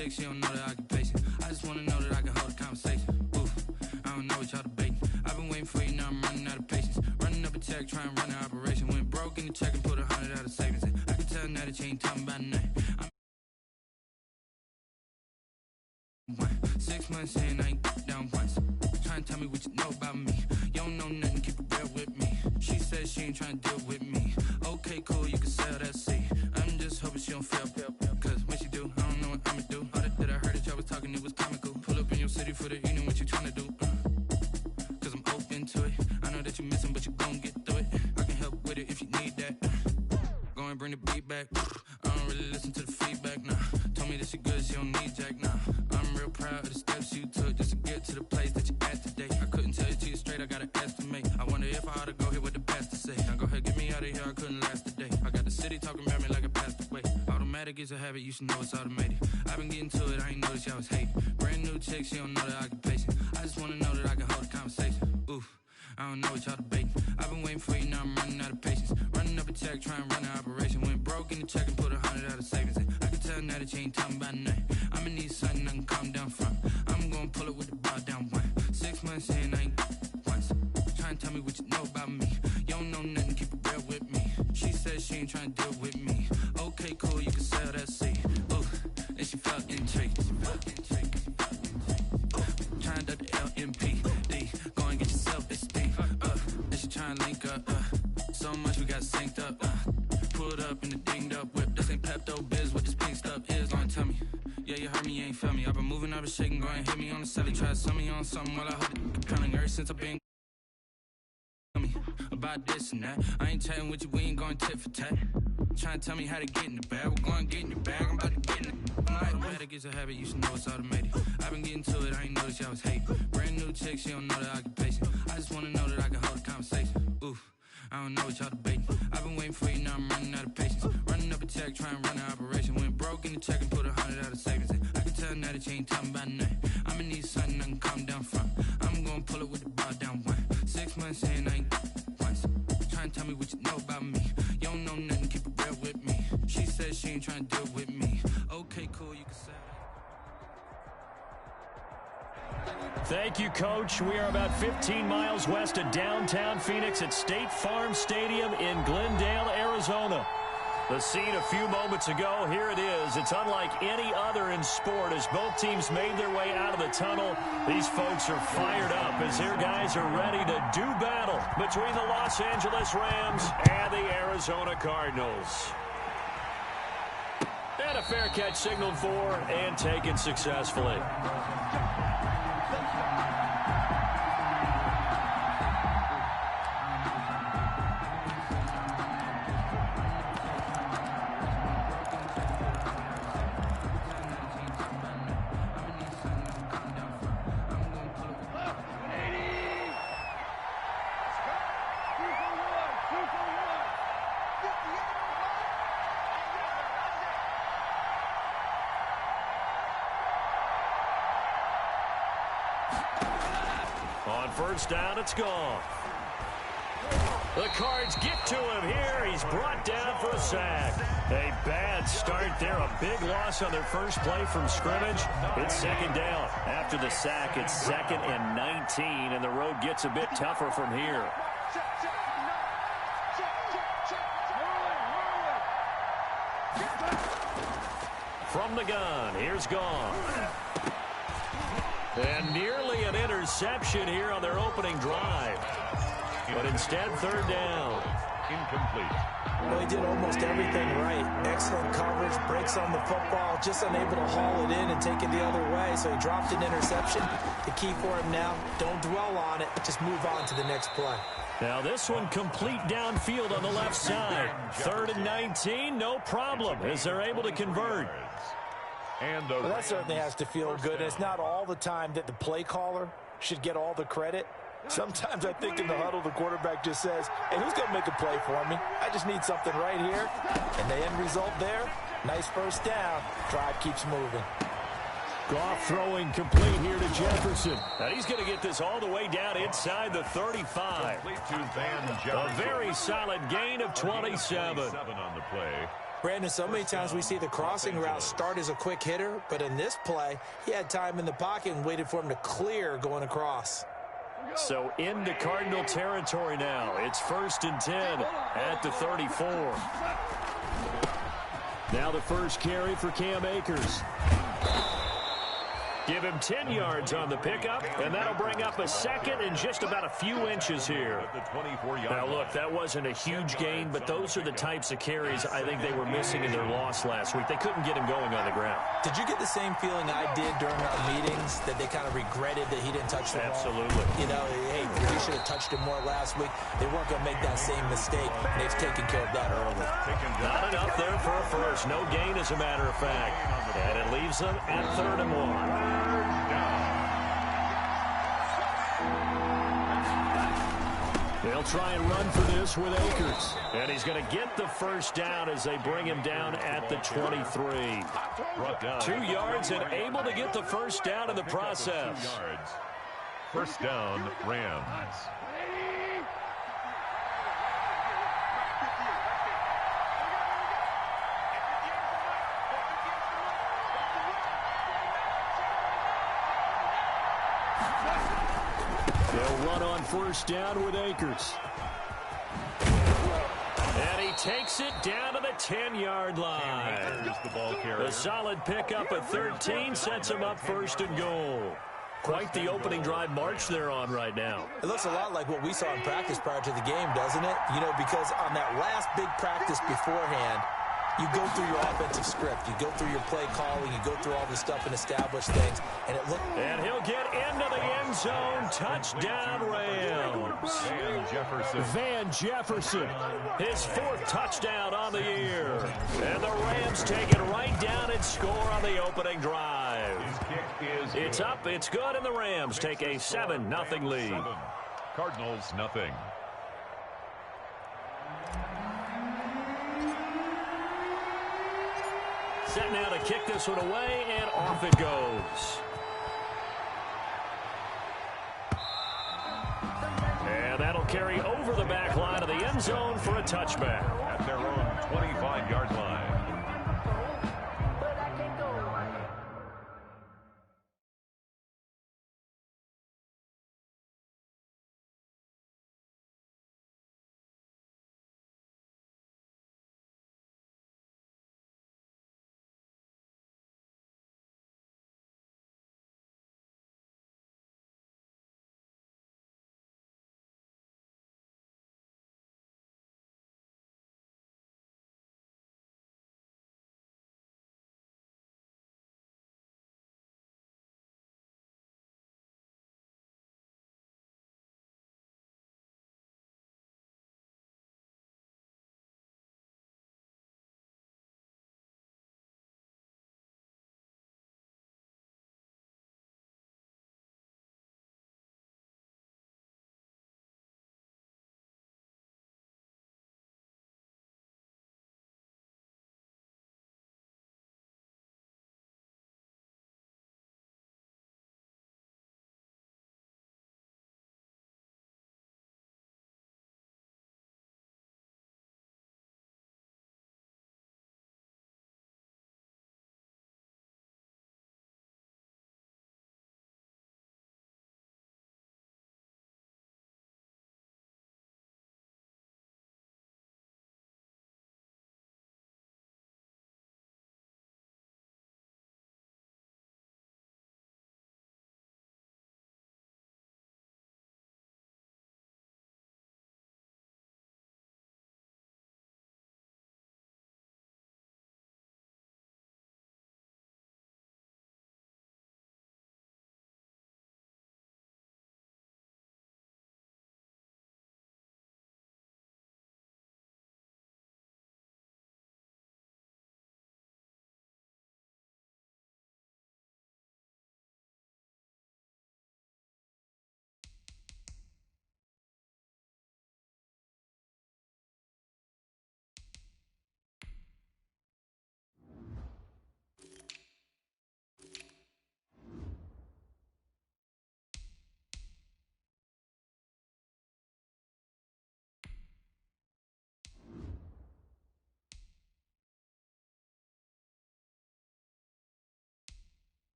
chick, she don't know the occupation. I just wanna know that I can hold a conversation. Oof, I don't know what y'all debating. I've been waiting for you, now I'm running out of patience. Running up a check, trying to run an operation. Went broke in the check and put 100 out of savings in. I can tell now that you ain't talking about nothing. 6 months in, I ain't down once. Trying to tell me what you know about me. You don't know nothing, keep it real with me. She says she ain't trying to deal with me. Okay, cool, you can sell that seat. I'm just hoping she don't fail. Cause when she do, I don't know what I'ma do. All that I heard that y'all was talking, it was comical. Pull up in your city for the evening, what you trying to do? Cause I'm open to it. I know that you missing, but you gon' get through it. I can help with it if you need that. Go and bring the beat back. I don't really listen to the feedback, nah. Told me that she good, she don't need jack, nah. I'm real proud of the steps you took just to get to the place that you at today. I couldn't tell you to you straight, I gotta estimate. I wonder if I ought to go here with the best to say. Now go ahead, get me out of here, I couldn't last a day. I got the city talking about me like I passed away. Automatic is a habit, you should know it's automated. I've been getting to it, I ain't noticed y'all was hating. Brand new chick, she don't know the occupation. I just wanna know that I can hold a conversation. Oof, I don't know what y'all debating. I've been waiting for you, now I'm running out of patience. Running up a check, trying to run an operation. Went broke in the check and put 100 out of savings in. I can tell now that you ain't talking about nothing. I'ma need something I can calm down from. I'm gonna pull it with the bar down one. 6 months in, I ain't once. Trying to tell me what you know about me. You don't know nothing, keep it real with me. She says she ain't trying to deal with me. Okay, cool, you can sell that seat. Ooh, and she felt intrigued. Trying to the LMPD. Go and get yourself esteem. And she trying to link up. So much we got synced up. Pulled up in the dinged up whip. This ain't Pepto-Biz, what this pink stuff is. Don't tell me. Yeah, you heard me, you ain't felt me. I've been moving, I've been shaking, go and hit me on the celly. Try to sell me on something while I hold it compelling. Ever since I've been about this and that. I ain't chatting with you, we ain't going tit for tat. Trying to tell me how to get in the bag. We're going to get in your bag, I'm about to get in it. Automatic is a habit, you should know it's automated. I've been getting to it, I ain't noticed y'all was hating. Brand new chick, she don't know the occupation. I just wanna know that I can hold a conversation. Oof, I don't know what y'all debating. I've been waiting for you, now I'm running out of patience. Running up a check, trying to run an operation. Went broke in the check and put 100 out of savings in. I can tell now that you ain't talking about nothing. I'ma need something I can calm down from. I'm gonna pull it with the bar down one. 6 months in, I ain't once. Trying to tell me what you know about me. You don't know nothing, keep it real with me. She says she ain't trying to deal with me. Okay, cool, you can say that. Thank you, Coach. We are about 15 miles west of downtown Phoenix at State Farm Stadium in Glendale, Arizona. The scene a few moments ago, here it is. It's unlike any other in sport as both teams made their way out of the tunnel. These folks are fired up as their guys are ready to do battle between the Los Angeles Rams and the Arizona Cardinals. And a fair catch signaled for and taken successfully. On first down, it's gone. The Cards get to him here. He's brought down for a sack. A bad start there. A big loss on their first play from scrimmage. It's second down. After the sack, it's 2nd and 19, and the road gets a bit tougher from here. From the gun, here's Gone. And nearly an interception here on their opening drive. But instead, third down. Incomplete. Well, he did almost everything right. Excellent coverage, breaks on the football, just unable to haul it in and take it the other way. So he dropped an interception. The key for him now, don't dwell on it. Just move on to the next play. Now this one complete downfield on the left side. 3rd and 19, no problem as they're able to convert. Well, that certainly has to feel good. And it's not all the time that the play caller should get all the credit. Sometimes I think in the huddle, the quarterback just says, hey, who's going to make a play for me? I just need something right here. And the end result there, nice first down. Drive keeps moving. Goff throwing complete here to Jefferson. Now he's going to get this all the way down inside the 35. A very solid gain of 27. On the play. Brandon, so many times we see the crossing route start as a quick hitter, but in this play, he had time in the pocket and waited for him to clear going across. So into Cardinal territory now. It's 1st and 10 at the 34. Now the first carry for Cam Akers. Give him 10 yards on the pickup, and that'll bring up a second and just about a few inches here. Now, look, that wasn't a huge gain, but those are the types of carries I think they were missing in their loss last week. They couldn't get him going on the ground. Did you get the same feeling I did during our meetings, that they kind of regretted that he didn't touch the ball? Absolutely. You know, hey, he should have touched him more last week. They weren't going to make that same mistake, and they've taken care of that early. Not enough there for a first. No gain, as a matter of fact. And it leaves them at 3rd and 1. They'll try and run for this with Akers. And he's going to get the first down as they bring him down at the 23. 2 yards and able to get the first down in the process. First down, Rams. They'll run on first down with Akers. And he takes it down to the 10-yard line. A solid pickup at 13 sets him up 1st and goal. Quite the opening drive march they're on right now. It looks a lot like what we saw in practice prior to the game, doesn't it? You know, because on that last big practice beforehand, you go through your offensive script. You go through your play calling. You go through all the stuff and establish things. And it looked... And he'll get into the end zone. Touchdown, Rams. Van Jefferson. His 4th touchdown on the year. And the Rams take it right down and score on the opening drive. It's up, it's good, and the Rams take a 7-0 lead. Cardinals, nothing. Set now to kick this one away, and off it goes. And that'll carry over the back line of the end zone for a touchback. At their own 25-yard line.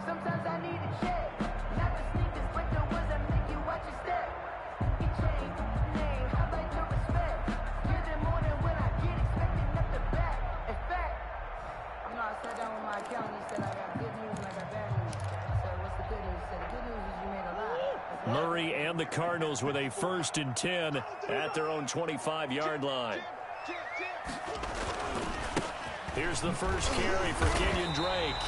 Sometimes I need a check. Not the sneakers, but the ones that make you watch your step. Your chain, name, I like your respect. Give them more than when I get expecting up the back. In fact, I sat down with my accountant. He said I got good news and I got bad news. So what's the good news? He said the good news is you made a lot. Murray and the Cardinals with a 1st and 10 at their own 25-yard line. Here's the first carry for Kenyon Drake.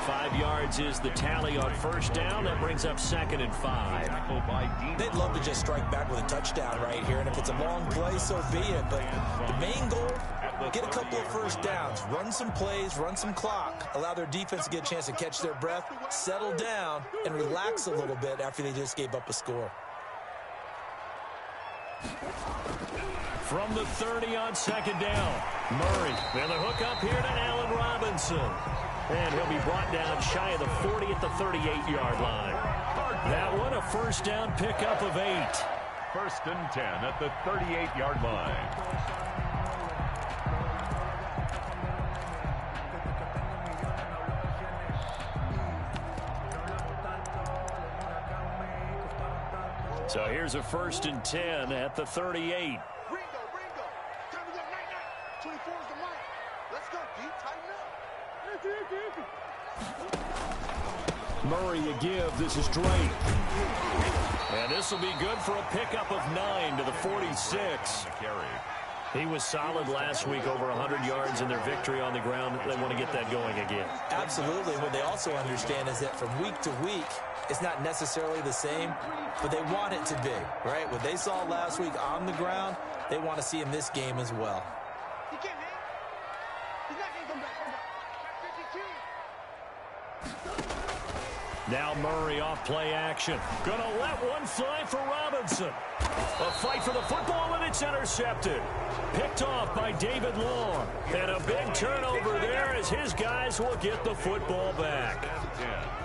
5 yards is the tally on 1st down. That brings up 2nd and 5. They'd love to just strike back with a touchdown right here, and if it's a long play, so be it. But the main goal, get a couple of 1st downs, run some plays, run some clock, allow their defense to get a chance to catch their breath, settle down, and relax a little bit after they just gave up a score. From the 30 on 2nd down, Murray. And the hook up here to Allen Robinson. And he'll be brought down shy of the 40 at the 38-yard line. That one, a 1st down pickup of 8. 1st and 10 at the 38-yard line. So here's a 1st and 10 at the 38. Murray a give. This is Drake. And this will be good for a pickup of 9 to the 46. He was solid last week, over 100 yards in their victory on the ground. They want to get that going again. Absolutely. What they also understand is that from week to week, it's not necessarily the same, but they want it to be, right? What they saw last week on the ground, they want to see in this game as well. Now Murray off play action. Gonna let one fly for Robinson. A fight for the football, and it's intercepted. Picked off by David Long. And a big turnover there as his guys will get the football back.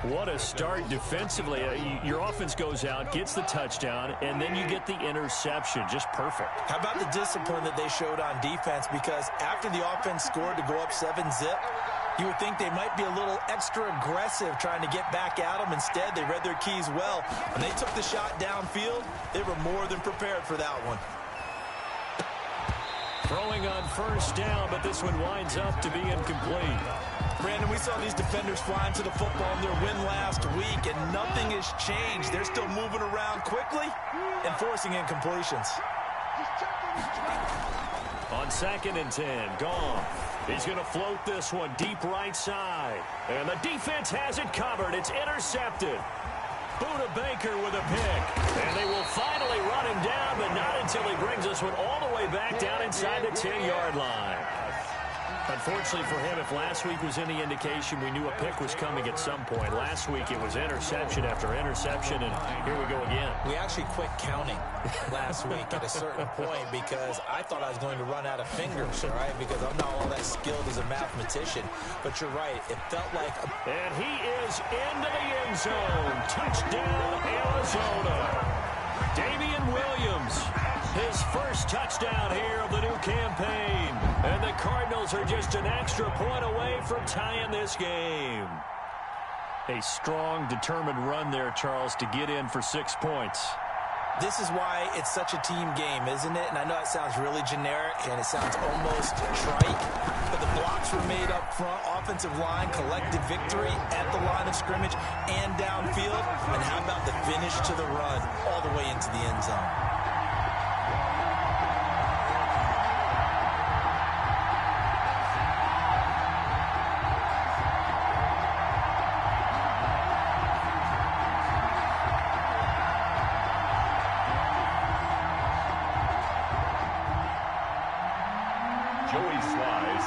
What a start defensively. Your offense goes out, gets the touchdown, and then you get the interception. Just perfect. How about the discipline that they showed on defense? Because after the offense scored to go up 7-zip, you would think they might be a little extra aggressive trying to get back at them. Instead, they read their keys well. When they took the shot downfield, they were more than prepared for that one. Throwing on 1st down, but this one winds up to be incomplete. Brandon, we saw these defenders flying to the football in their win last week, and nothing has changed. They're still moving around quickly and forcing incompletions. On 2nd and 10, gone. He's going to float this one deep right side. And the defense has it covered. It's intercepted. Buda Baker with a pick. And they will finally run him down, but not until he brings this one all the way back down inside the 10-yard line. Unfortunately for him, if last week was any indication, we knew a pick was coming at some point. Last week it was interception after interception, and here we go again. We actually quit counting last week at a certain point because I thought I was going to run out of fingers, all right, because I'm not all that skilled as a mathematician. But you're right, it felt like... And he is into the end zone. Touchdown, Arizona. Damian Williams, his first touchdown here of the new campaign. And the Cardinals are just an extra point away from tying this game. A strong, determined run there, Charles, to get in for 6 points. This is why it's such a team game, isn't it? And I know it sounds really generic and it sounds almost trite, but the blocks were made up front, offensive line, collective victory at the line of scrimmage and downfield. And how about the finish to the run all the way into the end zone?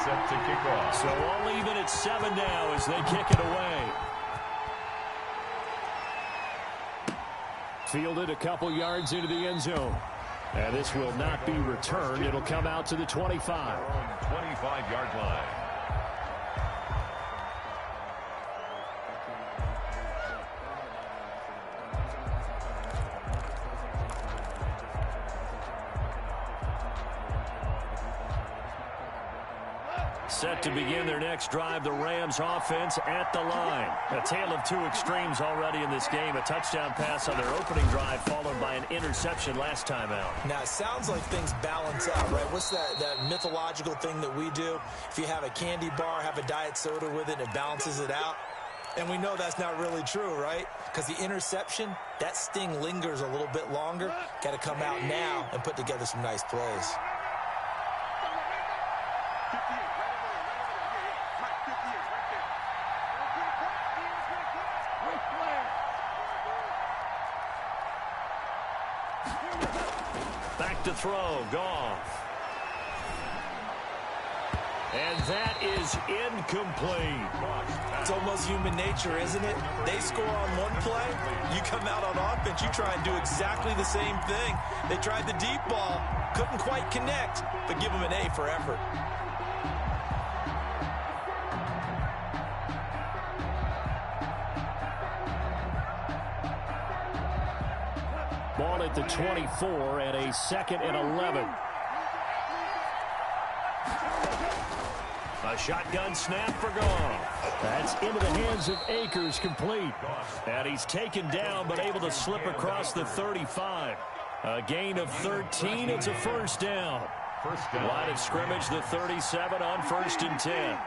Set to kick off. So all even at 7 now as they kick it away. Fielded a couple yards into the end zone. And this will not be returned. It'll come out to the 25. 25-yard line. Set to begin their next drive, the Rams offense at the line. A tale of two extremes already in this game. A touchdown pass on their opening drive followed by an interception last time out. Now, it sounds like things balance out, right? What's that mythological thing that we do? If you have a candy bar, have a diet soda with it, it balances it out. And we know that's not really true, right? Because the interception, that sting lingers a little bit longer. Got to come out now and put together some nice plays. Back to throw, Goff. And that is incomplete. It's almost human nature, isn't it? They score on one play, you come out on offense, you try and do exactly the same thing. They tried the deep ball, couldn't quite connect, but give them an A for effort. Ball at the 24 and a 2nd and 11. A shotgun snap for Goff. That's into the hands of Akers, complete. And he's taken down but able to slip across the 35. A gain of 13. It's a first down. Line of scrimmage, the 37 on 1st and 10.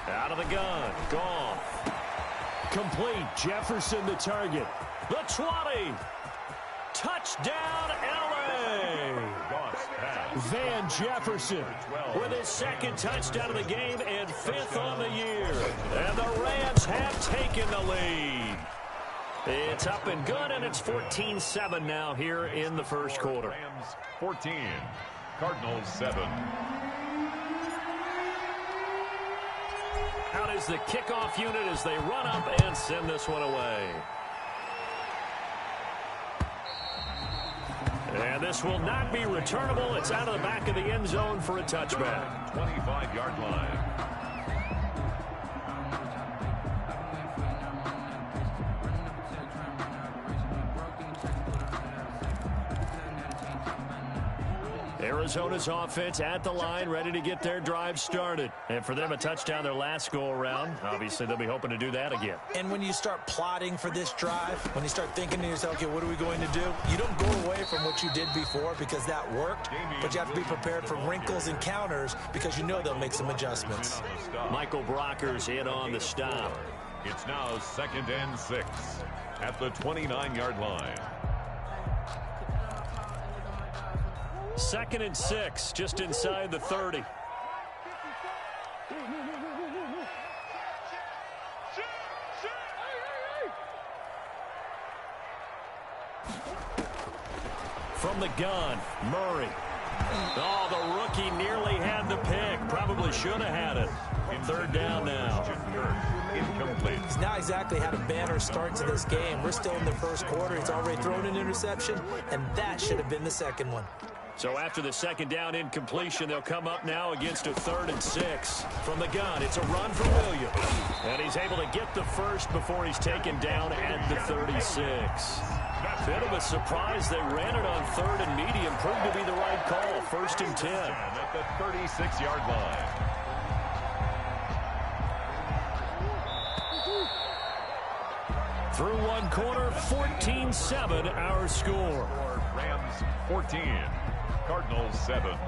Out of the gun, Goff. Complete. Jefferson the target. The 20. Touchdown, L.A. Van Jefferson with his 2nd touchdown of the game and 5th on the year. And the Rams have taken the lead. It's up and good, and it's 14-7 now here in the first quarter. Rams 14, Cardinals 7. Out is the kickoff unit as they run up and send this one away. And this will not be returnable. It's out of the back of the end zone for a touchback. 25-yard line. Arizona's offense at the line, ready to get their drive started. And for them, a touchdown their last go-around. Obviously, they'll be hoping to do that again. And when you start plotting for this drive, when you start thinking to yourself, okay, what are we going to do? You don't go away from what you did before because that worked, but you have to be prepared for wrinkles and counters because you know they'll make some adjustments. Michael Brocker's in on the stop. It's now 2nd and 6 at the 29-yard line. 2nd and 6, just inside the 30. From the gun, Murray. Oh, the rookie nearly had the pick. Probably should have had it. 3rd down now. Incomplete. He's not exactly had a banner start to this game. We're still in the first quarter. He's already thrown an interception, and that should have been the 2nd one. So after the 2nd down incompletion, they'll come up now against a 3rd and 6. From the gun, it's a run for Williams. And he's able to get the first before he's taken down at the 36. Bit of a surprise. They ran it on 3rd and medium. Proved to be the right call. 1st and 10. At the 36-yard line. Through one quarter, 14-7 our score. Rams 14, Cardinals 7.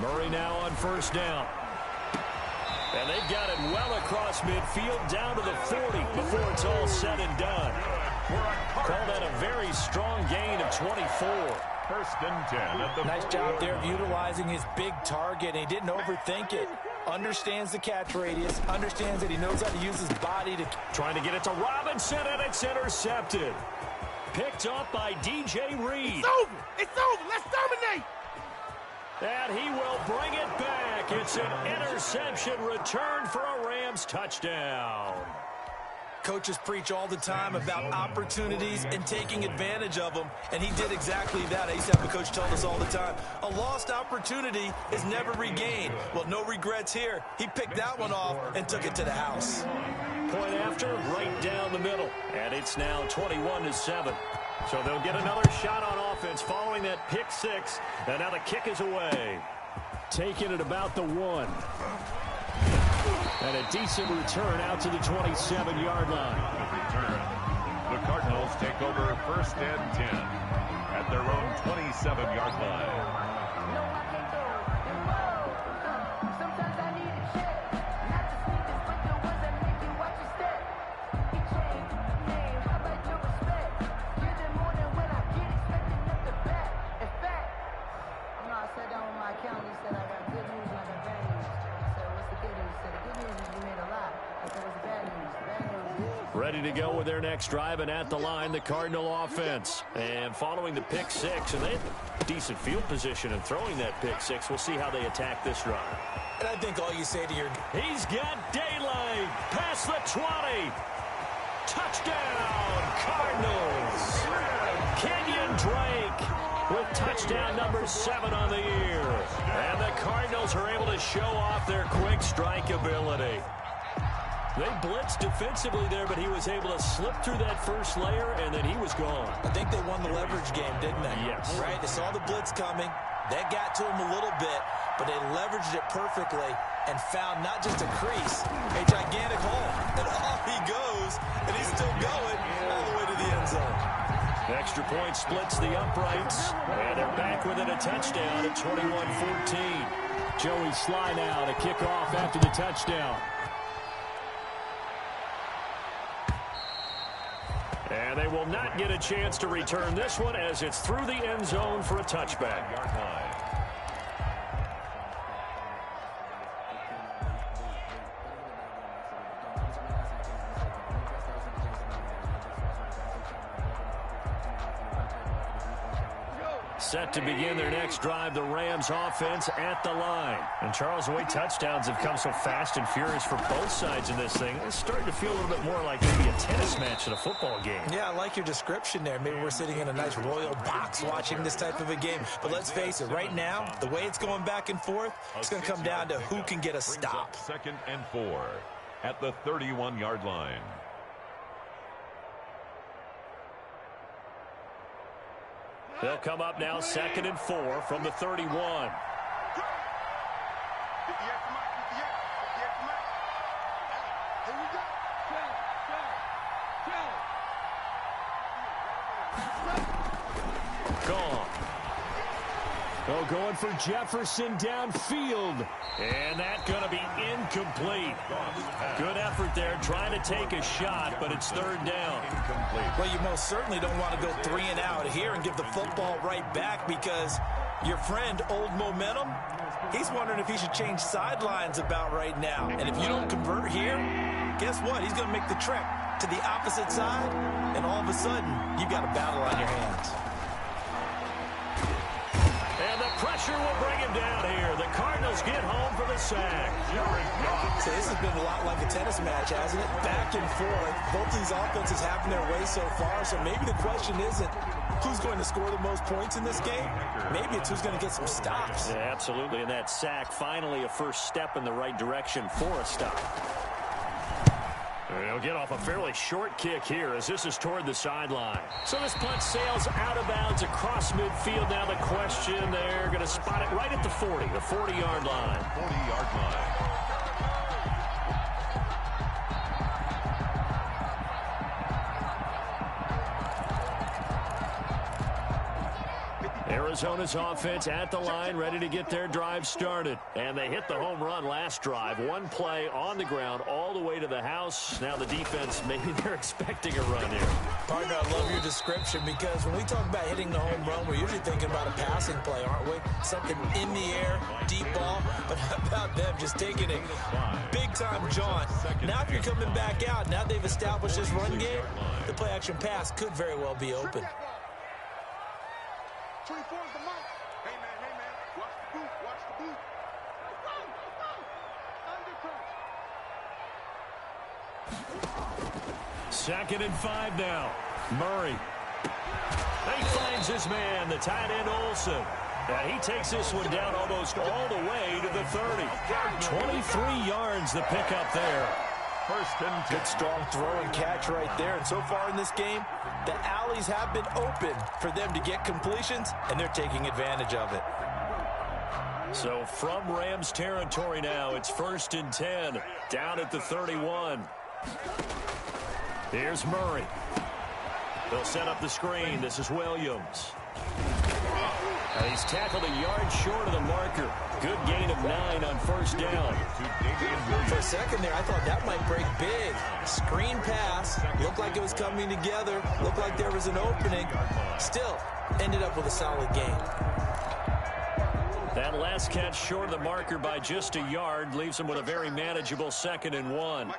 Murray now on 1st down. And they've got it well across midfield down to the 40 before it's all said and done. Call that a very strong gain of 24. 1st and 10 at the Nice job there of utilizing his big target. He didn't overthink it. Understands the catch radius. Understands that he knows how to use his body to... Trying to get it to Robinson, and it's intercepted. Picked up by DJ Reed. It's over. It's over. Let's dominate. And he will bring it back. It's an interception return for a Rams touchdown. Coaches preach all the time about opportunities and taking advantage of them, and he did exactly that. I used to have a coach tell us all the time, a lost opportunity is never regained. Well, no regrets here. He picked that one off and took it to the house. Point after, right down the middle. And it's now 21-7. So they'll get another shot on offense following that pick six. And now the kick is away. Taking it about the 1. And a decent return out to the 27-yard line. Return. The Cardinals take over 1st and 10 at their own 27-yard line. No, I can't go. Whoa. Sometimes I need a check. Not the sneakers, but the ones that make you watch your step. Get changed, name, how about your respect? Give them more than when I get expecting up the back. In fact, I sat down with my accountant. He said I got good news and I got bad news. I said, what's the good news? He said, the good news is you made a lot. I said, what's the bad news? The bad news is... Ready to go with their next drive, and at the line, the Cardinal offense. And following the pick six, and they have decent field position in throwing that pick six. We'll see how they attack this drive. And I think all you say to your... He's got daylight past the 20. Touchdown, Cardinals. Kenyon Drake with touchdown number 7 on the year. And the Cardinals are able to show off their quick strike ability. They blitzed defensively there, but he was able to slip through that first layer, and then he was gone. I think they won the leverage game, didn't they? Yes. Right? They saw the blitz coming. That got to him a little bit, but they leveraged it perfectly and found not just a crease, a gigantic hole. And off he goes, and he's still going all the way to the end zone. The extra point splits the uprights, and they're back within a touchdown at 21-14. Joey Sly now to kick off after the touchdown. And they will not get a chance to return this one as it's through the end zone for a touchback. Yard line. Set to begin their next drive, the Rams offense at the line. And Charles, the way touchdowns have come so fast and furious for both sides in this thing, it's starting to feel a little bit more like maybe a tennis match in a football game. Yeah, I like your description there. Maybe we're sitting in a nice royal box watching this type of a game. But let's face it, right now, the way it's going back and forth, it's going to come down to who can get a stop. 2nd and 4 at the 31-yard line. They'll come up now 2nd and 4 from the 31. Gone. Oh, going for Jefferson downfield. And that's going to be incomplete. Good effort there, trying to take a shot, but it's 3rd down. Incomplete. Well, you most certainly don't want to go 3 and out here and give the football right back because your friend, Old Momentum, he's wondering if he should change sidelines about right now. And if you don't convert here, guess what? He's going to make the trek to the opposite side, and all of a sudden, you've got a battle on your hands. And the pressure will bring him down here. The Cardinals get home for the sack. So this has been a lot like a tennis match, hasn't it? Back and forth. Both these offenses having their way so far. So maybe the question isn't who's going to score the most points in this game. Maybe it's who's going to get some stops. Yeah, absolutely. And that sack, finally a first step in the right direction for a stop. They'll get off a fairly short kick here as this is toward the sideline. So this punt sails out of bounds across midfield. Now the question, they're going to spot it right at the 40, the 40-yard line. 40-yard line. Arizona's offense at the line, ready to get their drive started. And they hit the home run last drive. One play on the ground all the way to the house. Now the defense, maybe they're expecting a run here. Partner, I love your description because when we talk about hitting the home run, we're usually thinking about a passing play, aren't we? Something in the air, deep ball. But how about them just taking a big-time jaunt? Now if you're coming back out, now they've established this run game, the play-action pass could very well be open. 24's the mark. Hey, man. Watch the boot. Watch the boot. Under 2nd and 5 now. Murray. He finds his man, the tight end Olsen. And he takes this one down almost all the way to the 30. 23 yards the pickup there. First and 10. Good strong throw and catch right there. And so far in this game, the alleys have been open for them to get completions, and they're taking advantage of it. So from Rams territory now, it's 1st and 10, down at the 31. Here's Murray. They'll set up the screen. This is Williams. And he's tackled a yard short of the marker. Good gain of 9 on 1st down. For a second there, I thought that might break big. Screen pass. Looked like it was coming together. Looked like there was an opening. Still, ended up with a solid gain. That last catch short of the marker by just a yard leaves him with a very manageable 2nd and 1.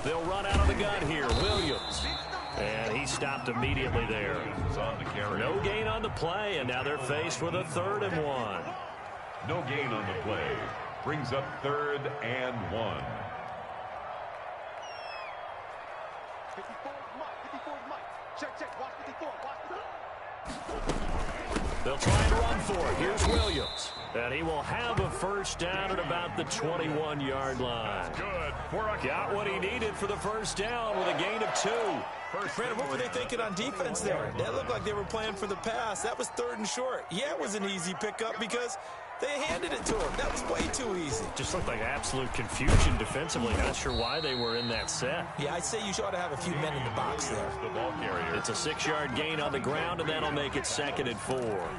They'll run out of the gun here. Williams. And he stopped immediately there. No gain on the play, and now they're faced with a 3rd and 1. No gain on the play. Brings up 3rd and 1. 54 is Mike. Check. Watch 54. They'll try and run for it. Here's Williams. And he will have a 1st down at about the 21-yard line. Good. Got what he needed for the 1st down with a gain of 2. Brandon, what were they thinking on defense there? That looked like they were playing for the pass. That was 3rd and short. Yeah, it was an easy pickup because they handed it to him. That was way too easy. Just looked like absolute confusion defensively. Not sure why they were in that set. Yeah, I'd say you ought to have a few men in the box there. The ball carrier. It's a 6-yard gain on the ground, and that'll make it 2nd and 4.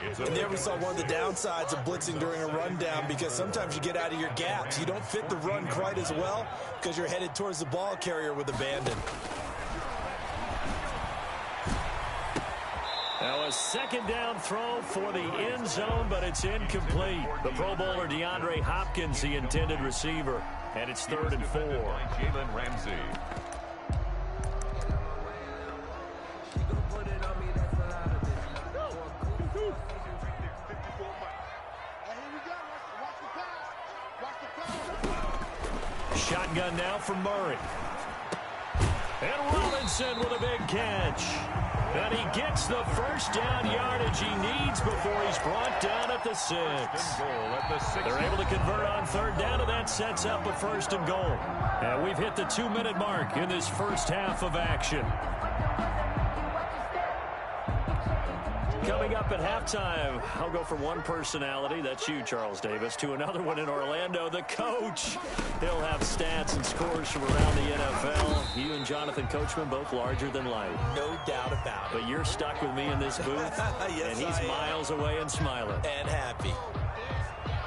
And there we saw one of the downsides of blitzing during a rundown, because sometimes you get out of your gaps. You don't fit the run quite as well because you're headed towards the ball carrier with abandon. Now a 2nd down throw for the end zone, but it's incomplete. The Pro Bowler DeAndre Hopkins, the intended receiver, and it's 3rd and 4. Jalen Ramsey. Shotgun now from Murray. And Robinson with a big catch. And he gets the 1st down yardage he needs before he's brought down at the 6. They're able to convert on 3rd down, and that sets up a 1st and goal. And we've hit the 2-minute mark in this first half of action. Coming up at halftime, I'll go from one personality, that's you, Charles Davis, to another one in Orlando, the coach. He'll have stats and scores from around the NFL. You and Jonathan Coachman, both larger than life. No doubt about it. But you're stuck with me in this booth, yes, and he's miles away and smiling. And happy.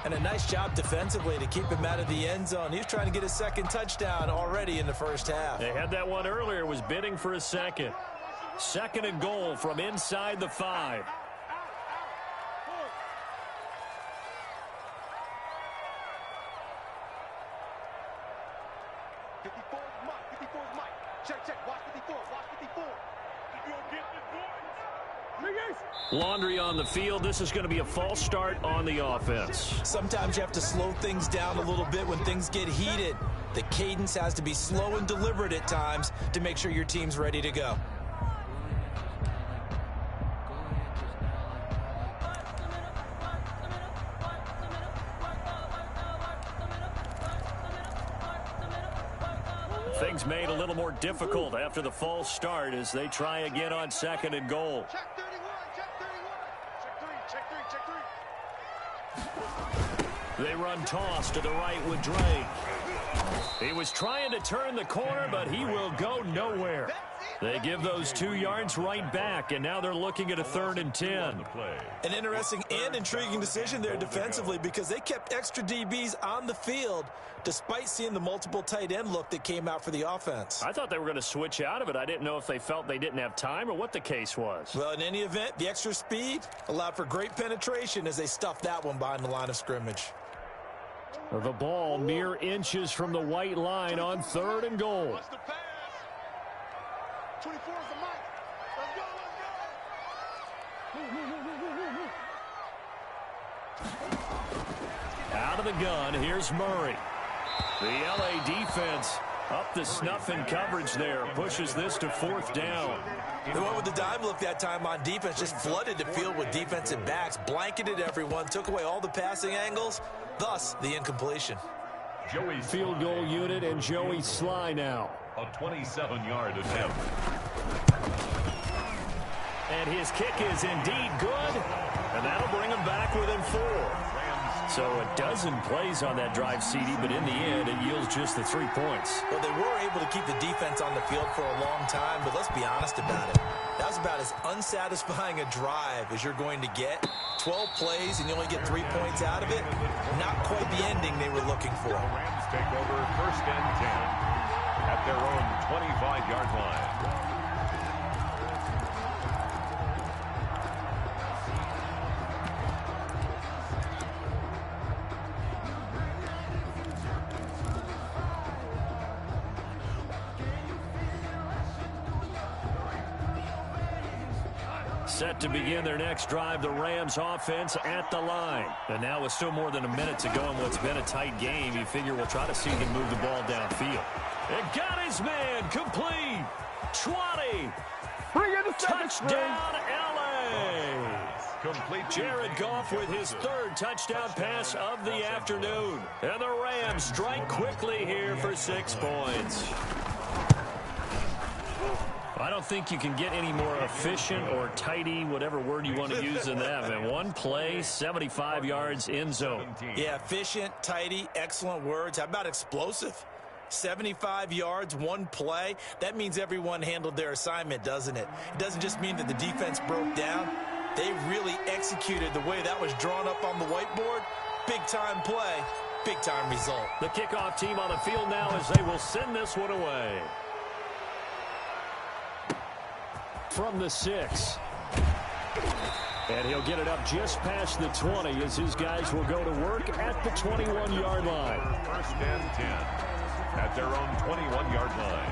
And a nice job defensively to keep him out of the end zone. He was trying to get his 2nd touchdown already in the first half. They had that one earlier, was bidding for a 2nd. 2nd and goal from inside the 5. Check. Watch 54. Laundry on the field. This is going to be a false start on the offense. Sometimes you have to slow things down a little bit when things get heated. The cadence has to be slow and deliberate at times to make sure your team's ready to go. Things made a little more difficult after the false start as they try again on 2nd and goal. Check 31. Check 3. They run toss to the right with Drake. He was trying to turn the corner, but he will go nowhere. They give those 2 yards right back, and now they're looking at a 3rd and 10. An interesting and intriguing decision there defensively, because they kept extra DBs on the field despite seeing the multiple tight end look that came out for the offense. I thought they were going to switch out of it. I didn't know if they felt they didn't have time or what the case was. Well, in any event, the extra speed allowed for great penetration as they stuffed that one behind the line of scrimmage. The ball mere inches from the white line on 3rd and goal. Watch the pass. 24 is the mic. Let's go. Out of the gun, here's Murray. The LA defense Up the snuff in coverage there. Pushes this to 4th down. They went with the dime look that time on defense. Just flooded the field with defensive backs. Blanketed everyone. Took away all the passing angles. Thus, the incompletion. Joey Field goal unit and Joey Sly now. A 27-yard attempt. And his kick is indeed good. And that'll bring him back within 4. So a dozen plays on that drive, CD, but in the end, it yields just the 3 points. Well, they were able to keep the defense on the field for a long time, but let's be honest about it. That was about as unsatisfying a drive as you're going to get. 12 plays, and you only get 3 points out of it. Not quite the ending they were looking for. The Rams take over 1st and 10 at their own 25-yard line. Set to begin their next drive, the Rams offense at the line. And now with still more than a minute to go in what's been a tight game, you figure we'll try to see them move the ball downfield. It got his man complete. 20. Touchdown, L.A. Complete. Jared Goff with his 3rd touchdown pass of the afternoon. And the Rams strike quickly here for 6 points. I don't think you can get any more efficient or tidy, whatever word you want to use than that, man. 1 play, 75 yards, end zone. Yeah, efficient, tidy, excellent words. How about explosive? 75 yards, 1 play. That means everyone handled their assignment, doesn't it? It doesn't just mean that the defense broke down. They really executed the way that was drawn up on the whiteboard. Big-time play, big-time result. The kickoff team on the field now as they will send this one away. From the 6. And he'll get it up just past the 20 as his guys will go to work at the 21-yard line. 1st and 10 at their own 21-yard line.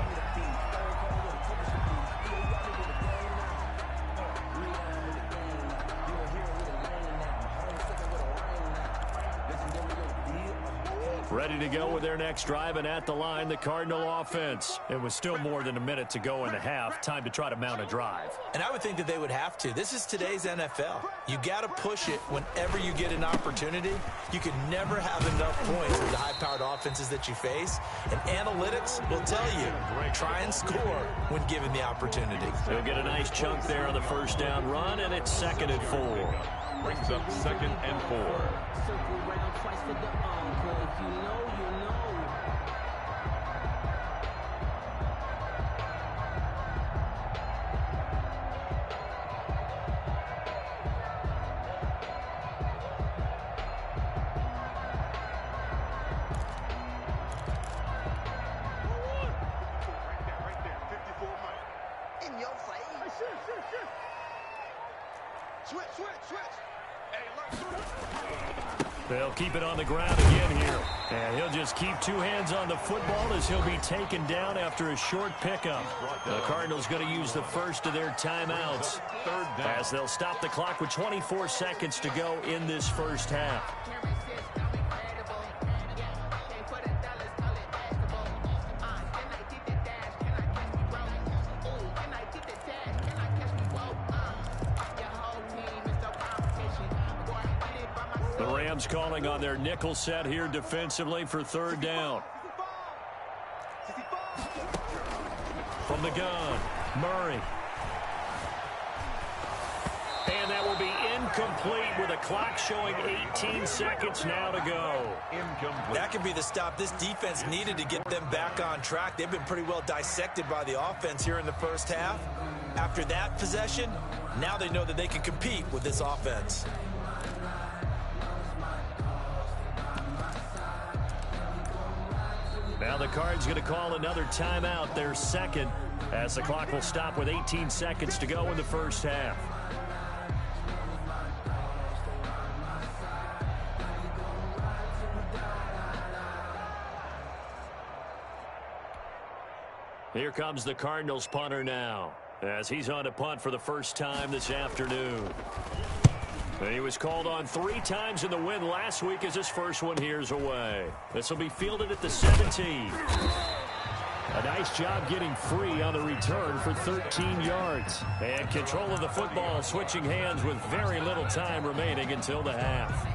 Ready to go with their next drive, and at the line, the Cardinal offense. It was still more than a minute to go in the half. Time to try to mount a drive. And I would think that they would have to. This is today's NFL. You got to push it whenever you get an opportunity. You can never have enough points with the high-powered offenses that you face. And analytics will tell you, try and score when given the opportunity. They'll get a nice chunk there on the 1st down run, and it's 2nd and 4. Brings up 2nd and 4. They'll keep it on the ground again here. And he'll just keep 2 hands on the football as he'll be taken down after a short pickup. The Cardinals going to use the first of their timeouts as they'll stop the clock with 24 seconds to go in this first half. Calling on their nickel set here defensively for 3rd down. From the gun, Murray. And that will be incomplete with a clock showing 18 seconds now to go. Incomplete. That could be the stop this defense needed to get them back on track. They've been pretty well dissected by the offense here in the first half. After that possession, now they know that they can compete with this offense. Now the Cards going to call another timeout, their 2nd, as the clock will stop with 18 seconds to go in the first half. Here comes the Cardinals punter now, as he's on to punt for the first time this afternoon. And he was called on 3 times in the win last week as his first one here's away. This will be fielded at the 17. A nice job getting free on the return for 13 yards. And control of the football switching hands with very little time remaining until the half.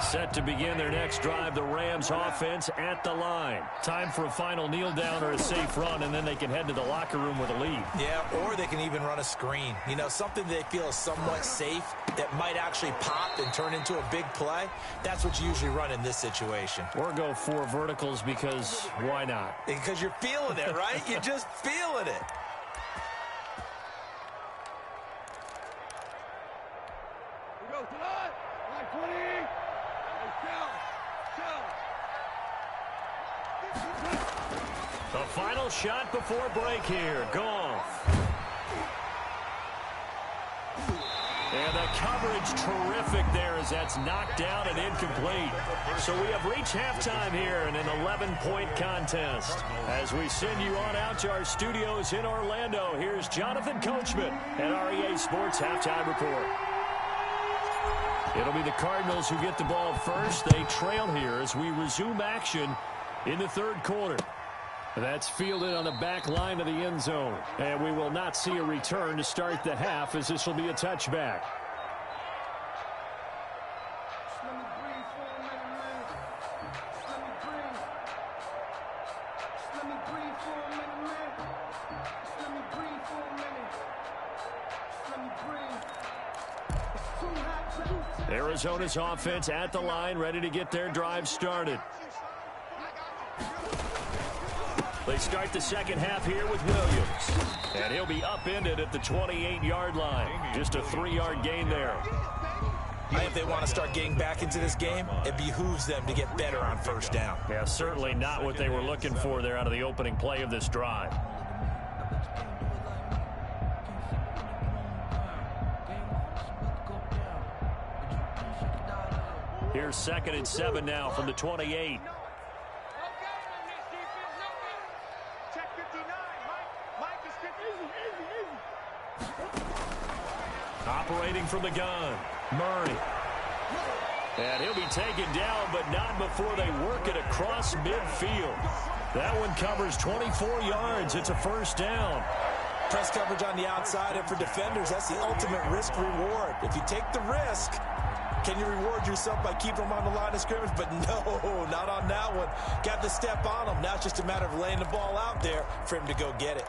Set to begin their next drive, the Rams offense at the line. Time for a final kneel down or a safe run, and then they can head to the locker room with a lead. Yeah, or they can even run a screen. You know, something they feel is somewhat safe that might actually pop and turn into a big play. That's what you usually run in this situation. Or go 4 verticals because why not? Because you're feeling it, right? You're just feeling it. We go to line 20. The final shot before break here. Goff. And the coverage terrific there as that's knocked down and incomplete. So we have reached halftime here in an 11-point contest. As we send you on out to our studios in Orlando, here's Jonathan Coachman at REA Sports Halftime Report. It'll be the Cardinals who get the ball first. They trail here as we resume action in the third quarter. That's fielded on the back line of the end zone. And we will not see a return to start the half as this will be a touchback. Arizona's offense at the line, ready to get their drive started. They start the second half here with Williams. And he'll be upended at the 28-yard line. Just a 3-yard gain there. If they want to start getting back into this game, it behooves them to get better on first down. Yeah, certainly not what they were looking for there out of the opening play of this drive. Here's 2nd and 7 now from the 28. Operating from the gun, Murray. And he'll be taken down, but not before they work it across midfield. That one covers 24 yards. It's a first down. Press coverage on the outside, and for defenders, that's the ultimate risk-reward. If you take the risk, can you reward yourself by keeping them on the line of scrimmage? But no, not on that one. Got to step on them. Now it's just a matter of laying the ball out there for him to go get it.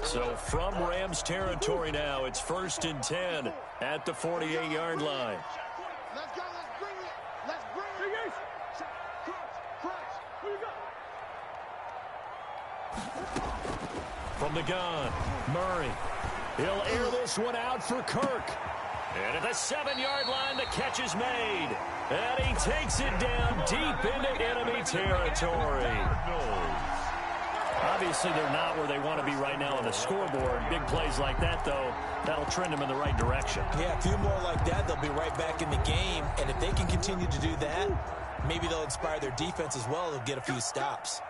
So from Rams territory now, it's 1st and 10 at the 48-yard line. Let's go. Let's bring it. Let's bring it. Crunch. Who you got? From the gun, Murray. He'll air this one out for Kirk. And at the 7-yard line, the catch is made. And he takes it down deep into enemy territory. Obviously, they're not where they want to be right now on the scoreboard. Big plays like that, though, that'll trend them in the right direction. Yeah, a few more like that, they'll be right back in the game. And if they can continue to do that, maybe they'll inspire their defense as well. They'll get a few stops.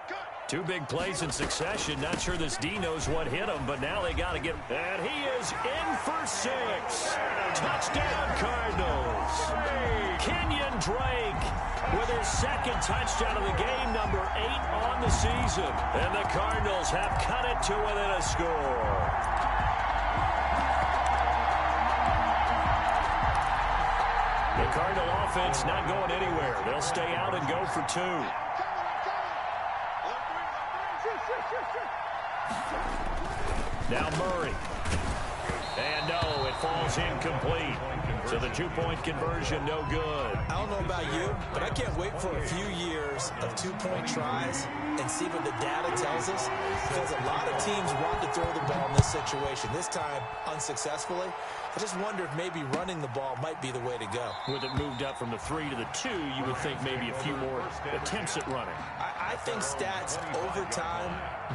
2 big plays in succession. Not sure this D knows what hit him, but now they got to get... And he is in for 6. Touchdown, Cardinals. Kenyon Drake with his 2nd touchdown of the game, number 8 on the season. And the Cardinals have cut it to within a score. The Cardinal offense not going anywhere. They'll stay out and go for 2. Now Murray. And no, it falls incomplete. So the 2-point conversion, no good. I don't know about you, but I can't wait for a few years of 2-point tries and see what the data tells us. Because a lot of teams want to throw the ball in this situation. This time, unsuccessfully. I just wonder if maybe running the ball might be the way to go. With it moved up from the 3 to the 2, you would think maybe a few more attempts at running. I think stats over time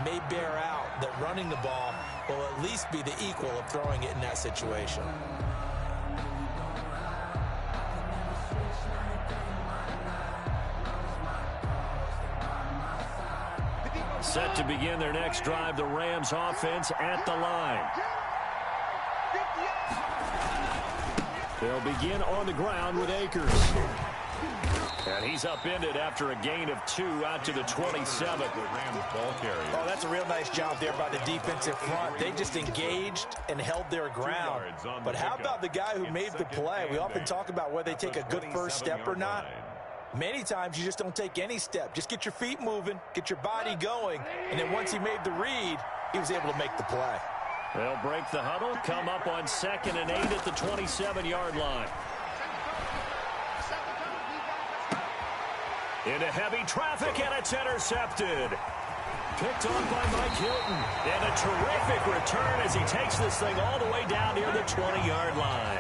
may bear out that running the ball will at least be the equal of throwing it in that situation. Set to begin their next drive, the Rams offense at the line. They'll begin on the ground with Akers. And he's upended after a gain of 2 out to the 27. Oh, that's a real nice job there by the defensive front. They just engaged and held their ground. But how about the guy who made the play? We often talk about whether they take a good first step or not. Many times you just don't take any step. Just get your feet moving, get your body going, and then once he made the read, he was able to make the play. They'll break the huddle, come up on 2nd and 8 at the 27-yard line. Into heavy traffic, and it's intercepted. Picked on by Mike Hilton. And a terrific return as he takes this thing all the way down near the 20-yard line.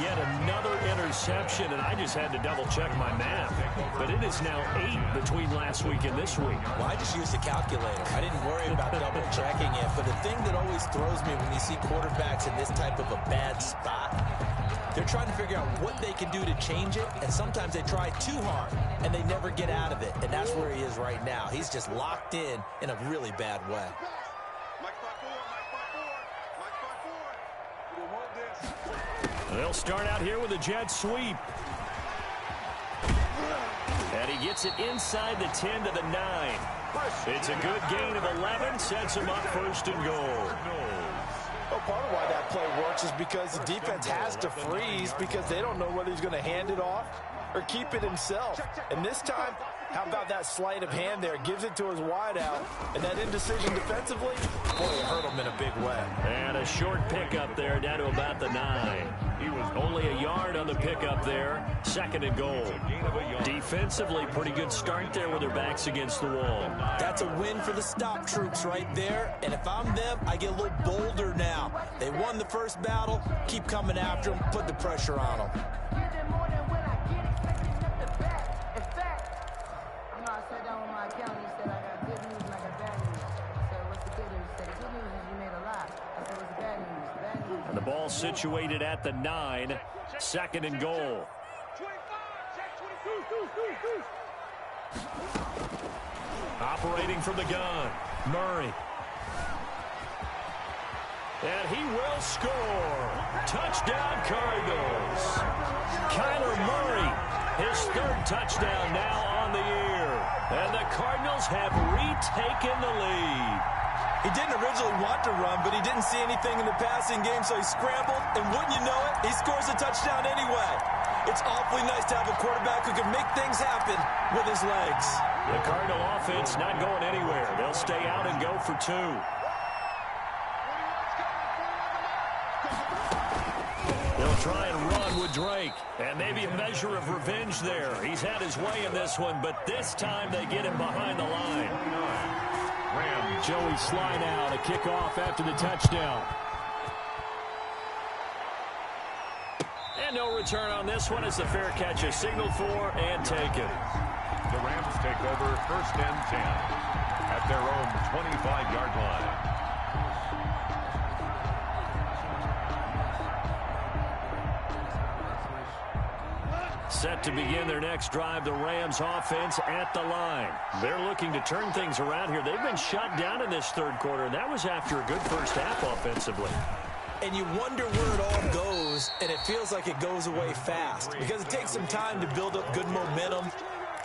Yet another interception, and I just had to double-check my math. But it is now 8 between last week and this week. Well, I just used a calculator. I didn't worry about double-checking it. But the thing that always throws me when you see quarterbacks in this type of a bad spot, they're trying to figure out what they can do to change it, and sometimes they try too hard, and they never get out of it. And that's where he is right now. He's just locked in a really bad way. They'll start out here with a jet sweep. And he gets it inside the 10 to the 9. It's a good gain of 11, sets him up 1st and goal. Well, part of why that play works is because the defense has to freeze because they don't know whether he's going to hand it off or keep it himself. And this time, how about that sleight of hand there? Gives it to his wideout. And that indecision defensively, boy, it hurt him in a big way. And a short pickup there down to about the 9. He was only a yard on the pickup there. 2nd and goal. Defensively, pretty good start there with their backs against the wall. That's a win for the stop troops right there. And if I'm them, I get a little bolder now. They won the first battle. Keep coming after them. Put the pressure on them. And the ball situated at the 9. 2nd and goal. Operating from the gun, Murray. And he will score. Touchdown, Cardinals. Kyler Murray, his 3rd touchdown now on the year. And the Cardinals have retaken the lead. He didn't originally want to run, but he didn't see anything in the passing game, so he scrambled, and wouldn't you know it, he scores a touchdown anyway. It's awfully nice to have a quarterback who can make things happen with his legs. The Cardinal offense not going anywhere. They'll stay out and go for 2. They'll try and run with Drake, and maybe a measure of revenge there. He's had his way in this one, but this time they get him behind the line. Joey slide out, a kickoff after the touchdown. And no return on this one as the fair catch is signaled for and taken. The Rams take over 1st and 10 at their own 25-yard line. Set to begin their next drive, the Rams offense at the line. They're looking to turn things around here. They've been shut down in this 3rd quarter, and that was after a good first half offensively. And you wonder where it all goes, and it feels like it goes away fast because it takes some time to build up good momentum,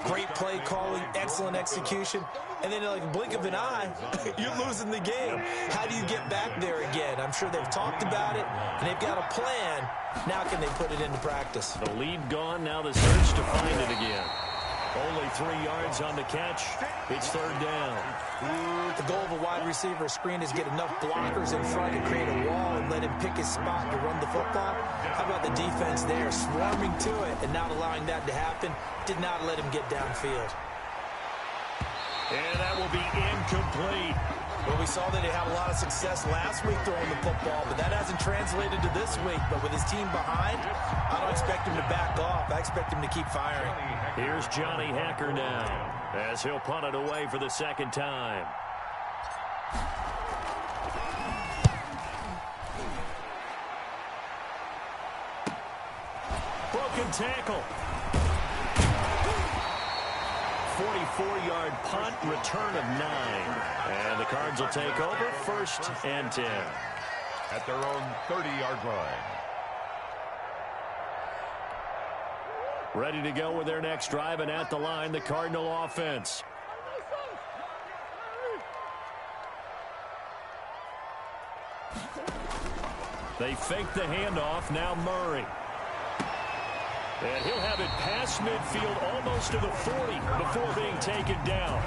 great play calling, excellent execution, and then like a blink of an eye, you're losing the game. How do you get back there again? I'm sure they've talked about it, and they've got a plan. Now can they put it into practice? The lead gone, now the search to find it again. Only 3 yards on the catch. It's 3rd down. The goal of a wide receiver screen is get enough blockers in front to create a wall and let him pick his spot to run the football. How about the defense there, swarming to it and not allowing that to happen? Did not let him get downfield. And that will be incomplete. Well, we saw that he had a lot of success last week throwing the football, but that hasn't translated to this week. But with his team behind, I don't expect him to back off. I expect him to keep firing. Here's Johnny Hacker now as he'll punt it away for the 2nd time. Broken tackle. 44-yard punt, return of 9. And the Cards will take over 1st and 10. At their own 30-yard line. Ready to go with their next drive, and at the line, the Cardinal offense. They fake the handoff. Now Murray. And he'll have it past midfield almost to the 40 before being taken down.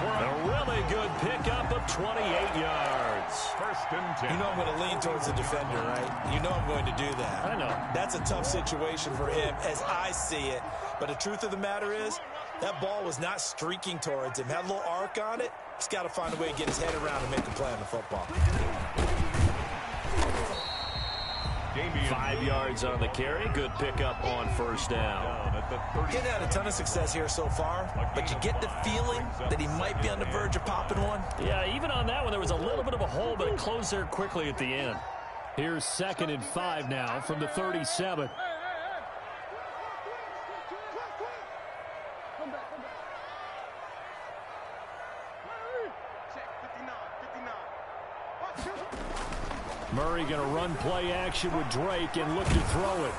A really good pickup of 28 yards. First and 10. You know I'm going to lean towards the defender, right? You know I'm going to do that. I know. That's a tough situation for him as I see it. But the truth of the matter is, that ball was not streaking towards him. Had a little arc on it. He's got to find a way to get his head around and make a play on the football. 5 yards on the carry. Good pickup on first down. He's had a ton of success here so far, but you get the feeling that he might be on the verge of popping one. Yeah, even on that one, there was a little bit of a hole, but it closed there quickly at the end. Here's 2nd and 5 now from the 37. Murray going to run play action with Drake and look to throw it.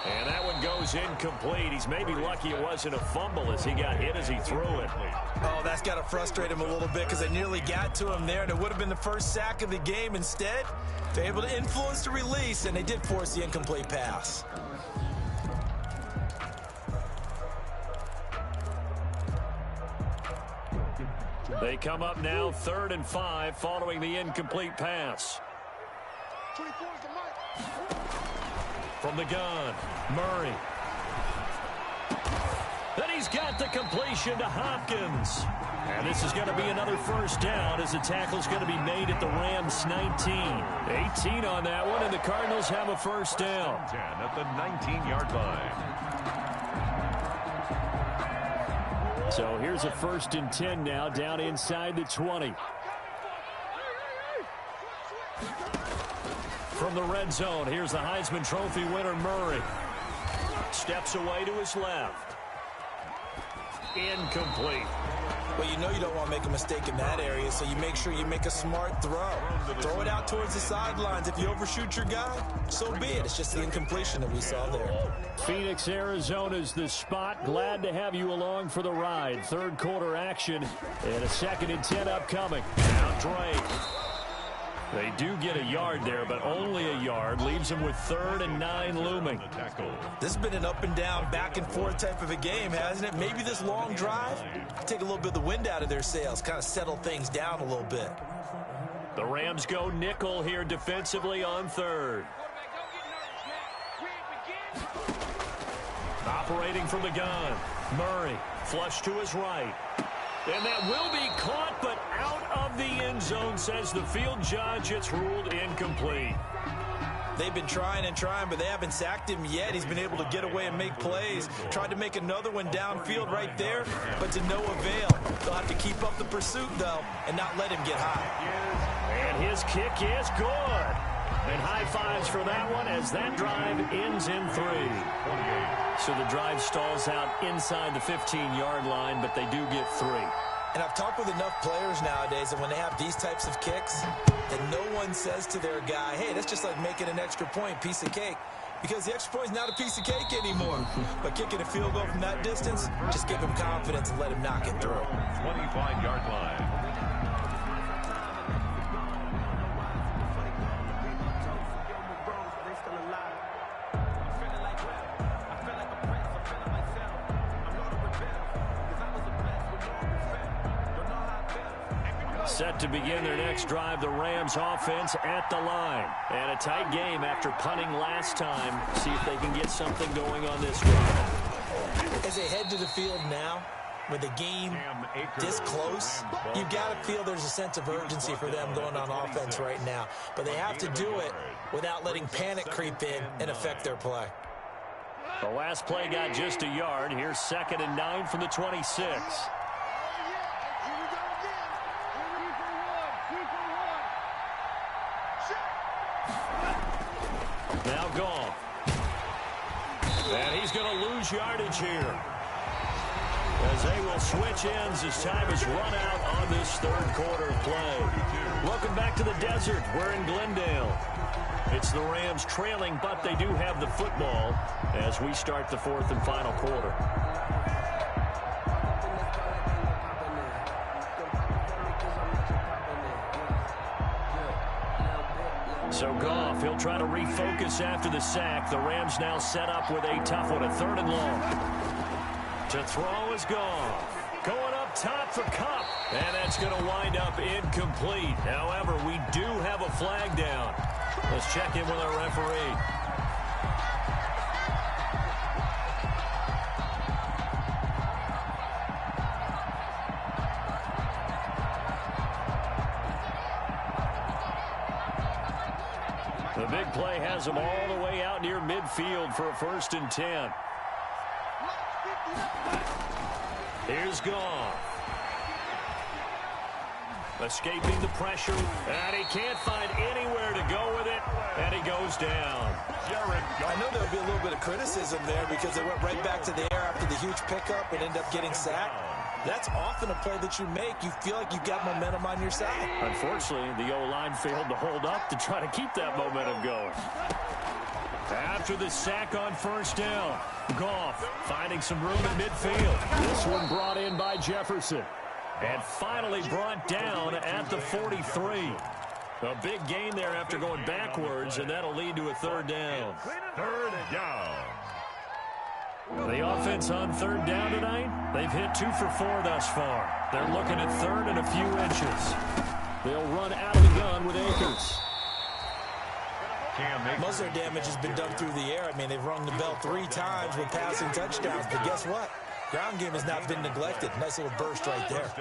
And that one goes incomplete. He's maybe lucky it wasn't a fumble as he got hit as he threw it. Oh, that's got to frustrate him a little bit because they nearly got to him there, and it would have been the first sack of the game. Instead, they're able to influence the release, and they did force the incomplete pass. They come up now 3rd and 5 following the incomplete pass. From the gun, Murray. Then he's got the completion to Hopkins. And this is going to be another first down as the tackle's going to be made at the Rams 19. 18 on that one, and the Cardinals have a first down. 10 at the 19-yard line. So here's a 1st and 10 now, down inside the 20. From the red zone, here's the Heisman Trophy winner, Murray. Steps away to his left. Incomplete. Well, you know you don't want to make a mistake in that area, so you make sure you make a smart throw. Throw it out towards the sidelines. If you overshoot your guy, so be it. It's just the incompletion that we saw there. Phoenix, Arizona's the spot. Glad to have you along for the ride. 3rd quarter action and a 2nd and 10 upcoming. Now Drake. They do get a yard there, but only a yard. Leaves them with 3rd and 9 looming. This has been an up and down, back and forth type of a game, hasn't it? Maybe this long drive, take a little bit of the wind out of their sails, kind of settle things down a little bit. The Rams go nickel here defensively on 3rd. Operating from the gun, Murray, flush to his right. And that will be caught, but out of the end zone, says the field judge. It's ruled incomplete. They've been trying and trying, but they haven't sacked him yet. He's been able to get away and make plays. Tried to make another one downfield right there, but to no avail. They'll have to keep up the pursuit, though, and not let him get high. And his kick is good. And high fives for that one as that drive ends in 3. So the drive stalls out inside the 15-yard line, but they do get 3. And I've talked with enough players nowadays that when they have these types of kicks, that no one says to their guy, hey, that's just like making an extra point, piece of cake. Because the extra point is not a piece of cake anymore. But kicking a field goal from that distance, just give him confidence and let him knock it through. 25-yard line. Set to begin their next drive, the Rams offense at the line. And a tight game after punting last time. See if they can get something going on this drive. As they head to the field now, with the game this close, you've got to feel there's a sense of urgency for them going on offense right now. But they have to do it without letting panic creep in and affect their play. The last play got just a yard. Here's 2nd and 9 from the 26. Now gone. And he's going to lose yardage here, as they will switch ends as time is run out on this 3rd quarter of play. Welcome back to the desert. We're in Glendale. It's the Rams trailing, but they do have the football as we start the fourth and final quarter. So Goff, he'll try to refocus after the sack. The Rams now set up with a tough one, a 3rd and long. To throw is Goff. Going up top for Kupp. And that's going to wind up incomplete. However, we do have a flag down. Let's check in with our referee. The big play has them all the way out near midfield for a 1st and 10. Here's Goff. Escaping the pressure, and he can't find anywhere to go with it, and he goes down. I know there'll be a little bit of criticism there because they went right back to the air after the huge pickup and ended up getting sacked. That's often a play that you make. You feel like you've got momentum on your side. Unfortunately, the O-line failed to hold up to try to keep that momentum going. After the sack on 1st down, Goff finding some room in midfield. This one brought in by Jefferson. And finally brought down at the 43. A big gain there after going backwards, and that'll lead to a 3rd down. 3rd down. The offense on 3rd down tonight, they've hit 2 for 4 thus far. They're looking at 3rd and a few inches. They'll run out of the gun with Akers. Most of their damage has been done through the air. I mean, they've rung the bell 3 times with passing touchdowns, but guess what? Ground game has not been neglected. Nice little burst right there.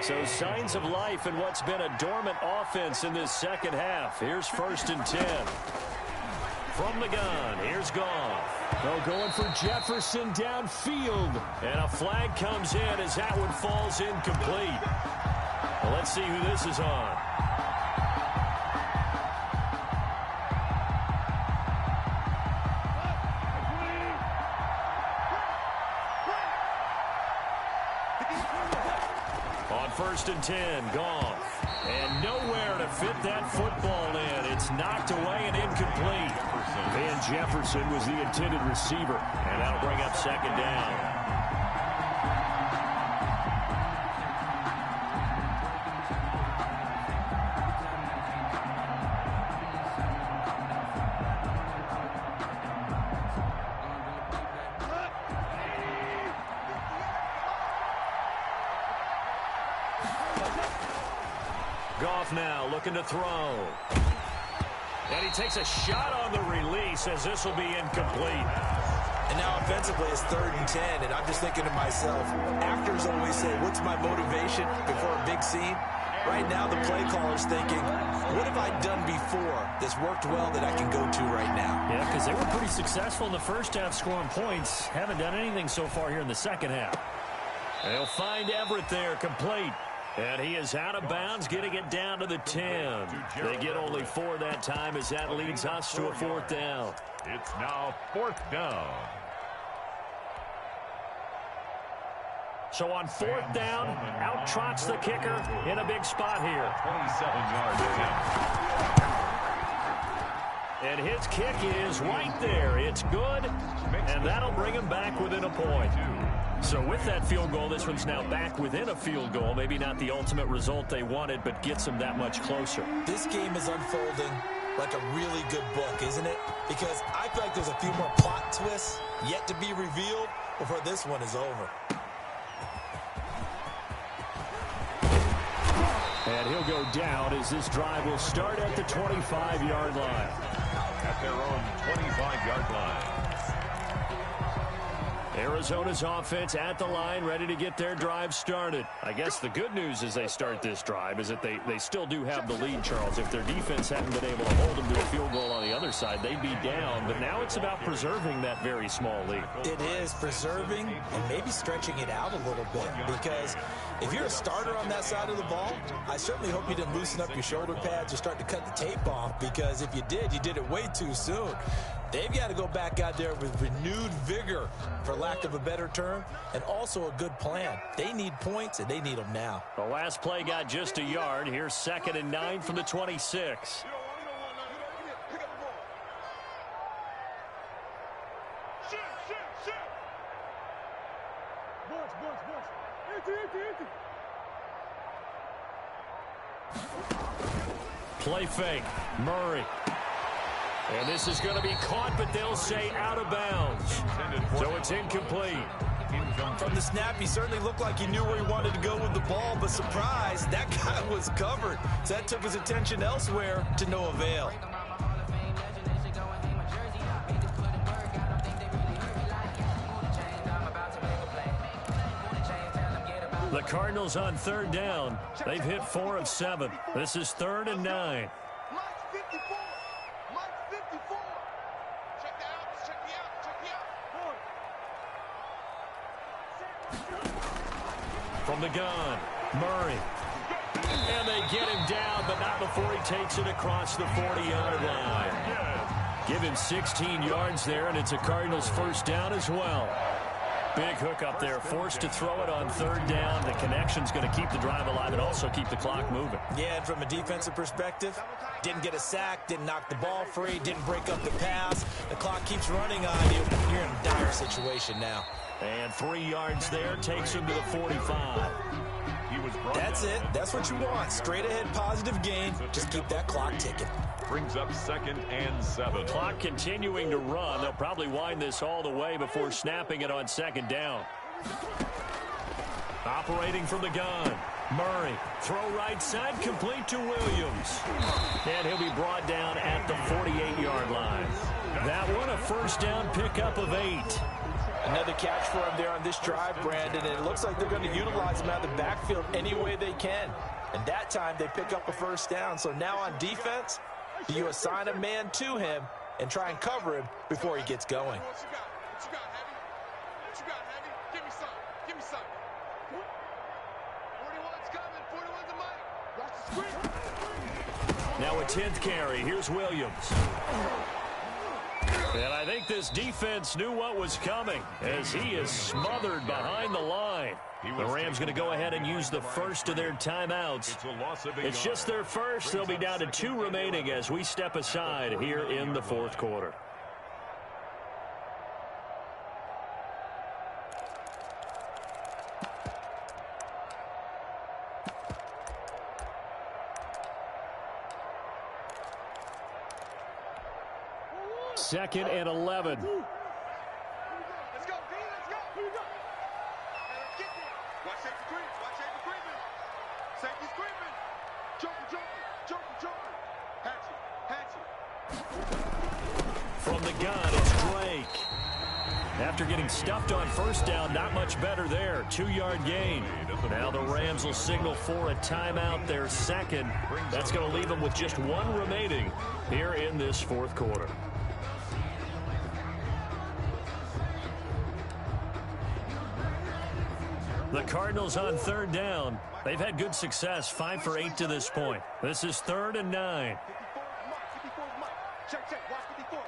So signs of life in what's been a dormant offense in this second half. Here's 1st and 10. From the gun, here's Goff. They're going for Jefferson downfield. And a flag comes in as that one falls incomplete. Well, let's see who this is on. On 1st and 10, Goff. And nowhere to fit that football in. It's knocked away and incomplete. Van Jefferson was the intended receiver. And that'll bring up 2nd down. Goff now looking to throw. And he takes a shot on the release as this will be incomplete. And now offensively it's 3rd and 10, and I'm just thinking to myself, actors always say, what's my motivation before a big scene? Right now the play caller's thinking, what have I done before that's worked well that I can go to right now? Yeah, because they were pretty successful in the first half scoring points. Haven't done anything so far here in the second half. They'll find Everett there, complete. And he is out of bounds, getting it down to the 10. They get only 4 that time as that leads us to a 4th down. It's now 4th down. So on 4th down, out trots the kicker in a big spot here. 27-yard attempt. And his kick is right there. It's good, and that'll bring him back within a point. So with that field goal, this one's now back within a field goal. Maybe not the ultimate result they wanted, but gets them that much closer. This game is unfolding like a really good book, isn't it? Because I feel like there's a few more plot twists yet to be revealed before this one is over. And he'll go down as this drive will start at the 25-yard line. At their own 25-yard line. Arizona's offense at the line, ready to get their drive started. I guess the good news as they start this drive is that they still do have the lead, Charles. If their defense hadn't been able to hold them to a field goal on the other side, they'd be down. But now it's about preserving that very small lead. It is preserving and maybe stretching it out a little bit, because if you're a starter on that side of the ball, I certainly hope you didn't loosen up your shoulder pads or start to cut the tape off, because if you did it way too soon. They've got to go back out there with renewed vigor, for lack of a better term, and also a good plan. They need points, and they need them now. The last play got just a yard. Here's 2nd and 9 from the 26. Play fake. Murray. And this is going to be caught, but they'll say out of bounds. So it's incomplete. From the snap, he certainly looked like he knew where he wanted to go with the ball, but surprise, that guy was covered. So that took his attention elsewhere to no avail. The Cardinals on 3rd down. They've hit 4 of 7. This is 3rd and 9. From the gun, Murray. And they get him down, but not before he takes it across the 40-yard line. Give him 16 yards there, and it's a Cardinals 1st down as well. Big hook up there, forced to throw it on 3rd down. The connection's going to keep the drive alive and also keep the clock moving. Yeah, and from a defensive perspective, didn't get a sack, didn't knock the ball free, didn't break up the pass. The clock keeps running on you. You're in a dire situation now. And 3 yards there takes him to the 45. That's it. That's what you want. Straight ahead positive gain. Just keep that clock ticking. Brings up 2nd and 7. Clock continuing to run. They'll probably wind this all the way before snapping it on 2nd down. Operating from the gun. Murray. Throw right side, complete to Williams. And he'll be brought down at the 48-yard line. That one a 1st down pickup of 8. Another catch for him there on this drive, Brandon, and it looks like they're going to utilize him out of the backfield any way they can. And that time they pick up a 1st down. So now on defense, do you assign a man to him and try and cover him before he gets going? What you got, Heavy? What you got, Heavy? Give me some. Give me some. 41's coming. 41's a mic. Watch the screen. Now a 10th carry. Here's Williams. And I think this defense knew what was coming as he is smothered behind the line. The Rams going to go ahead and use the first of their timeouts. It's just their first. They'll be down to 2 remaining as we step aside here in the 4th quarter. Second and 11. Let's go, D. Let's go. Here we go. Let's get there. Watch safety creep. Watch safety creeping. Safety's creeping. Jumping. Hatchet. From the gun, it's Drake. After getting stuffed on 1st down, not much better there. 2-yard gain. Now the Rams will signal for a timeout, their 2nd. That's going to leave them with just 1 remaining here in this 4th quarter. The Cardinals on 3rd down. They've had good success, 5 for 8 to this point. This is 3rd and 9. 54 Mike. Check. Watch 54.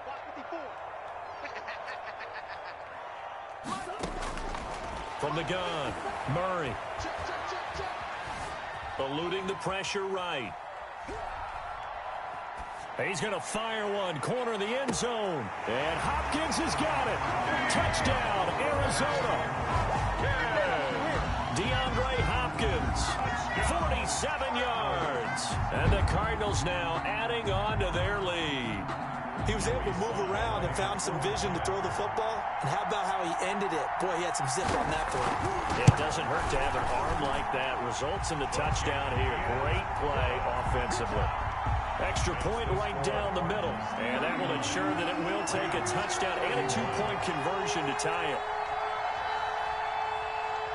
From the gun, Murray. Check. Eluding the pressure right. He's going to fire one, corner of the end zone. And Hopkins has got it. Touchdown, Arizona. DeAndre Hopkins, 47 yards. And the Cardinals now adding on to their lead. He was able to move around and found some vision to throw the football. And how about how he ended it? Boy, he had some zip on that throw. It doesn't hurt to have an arm like that. Results in the touchdown here. Great play offensively. Extra point right down the middle. And that will ensure that it will take a touchdown and a 2-point conversion to tie it.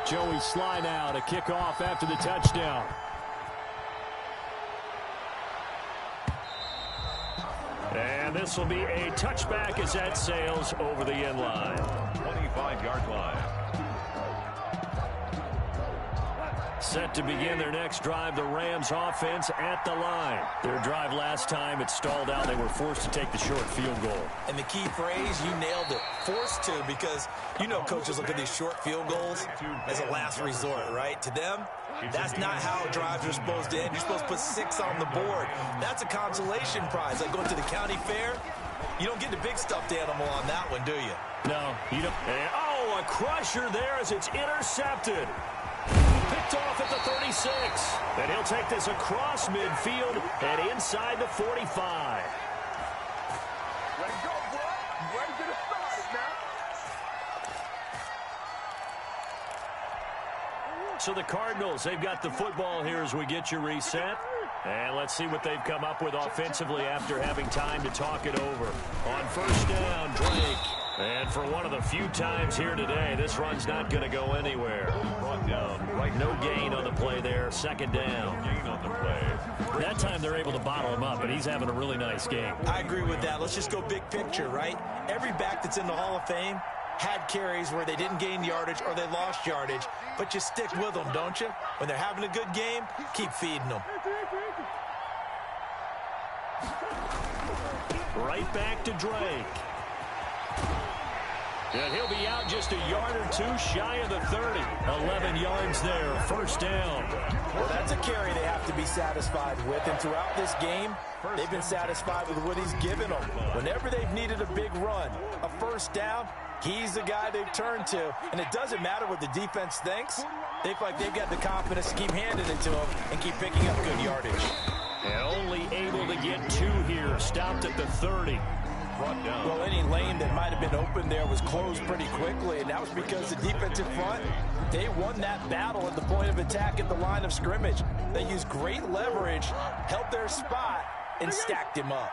Joey Sly now to kick off after the touchdown. And this will be a touchback as that sails over the end line. 25-yard line. Set to begin their next drive, the Rams offense at the line. Their drive last time, it stalled out. They were forced to take the short field goal. And the key phrase, you nailed it, forced to, because you know coaches look at these short field goals as a last resort, right? To them, that's not how drives are supposed to end. You're supposed to put 6 on the board. That's a consolation prize. Like going to the county fair, you don't get the big stuffed animal on that one, do you? No, you don't. And, oh, a crusher there as it's intercepted. Picked off at the 36. And he'll take this across midfield and inside the 45. Let it go, bro. You ready to get it started now? So the Cardinals, they've got the football here as we get you reset. And let's see what they've come up with offensively after having time to talk it over. On first down, Drake. And for one of the few times here today, this run's not going to go anywhere. Brought down. Right. No gain on the play there. Second down. Gain on the play. That time they're able to bottle him up, and he's having a really nice game. I agree with that. Let's just go big picture, right? Every back that's in the Hall of Fame had carries where they didn't gain yardage or they lost yardage, but you stick with them, don't you? When they're having a good game, keep feeding them. Right back to Drake. And he'll be out just a yard or two shy of the 30. 11 yards there, first down. Well, that's a carry they have to be satisfied with. And throughout this game, they've been satisfied with what he's given them. Whenever they've needed a big run, a first down, he's the guy they've turned to. And it doesn't matter what the defense thinks. They feel like they've got the confidence to keep handing it to him and keep picking up good yardage. And only able to get 2 here, stopped at the 30. Well, any lane that might have been open there was closed pretty quickly, and that was because the defensive front, they won that battle at the point of attack at the line of scrimmage. They used great leverage, held their spot, and stacked him up.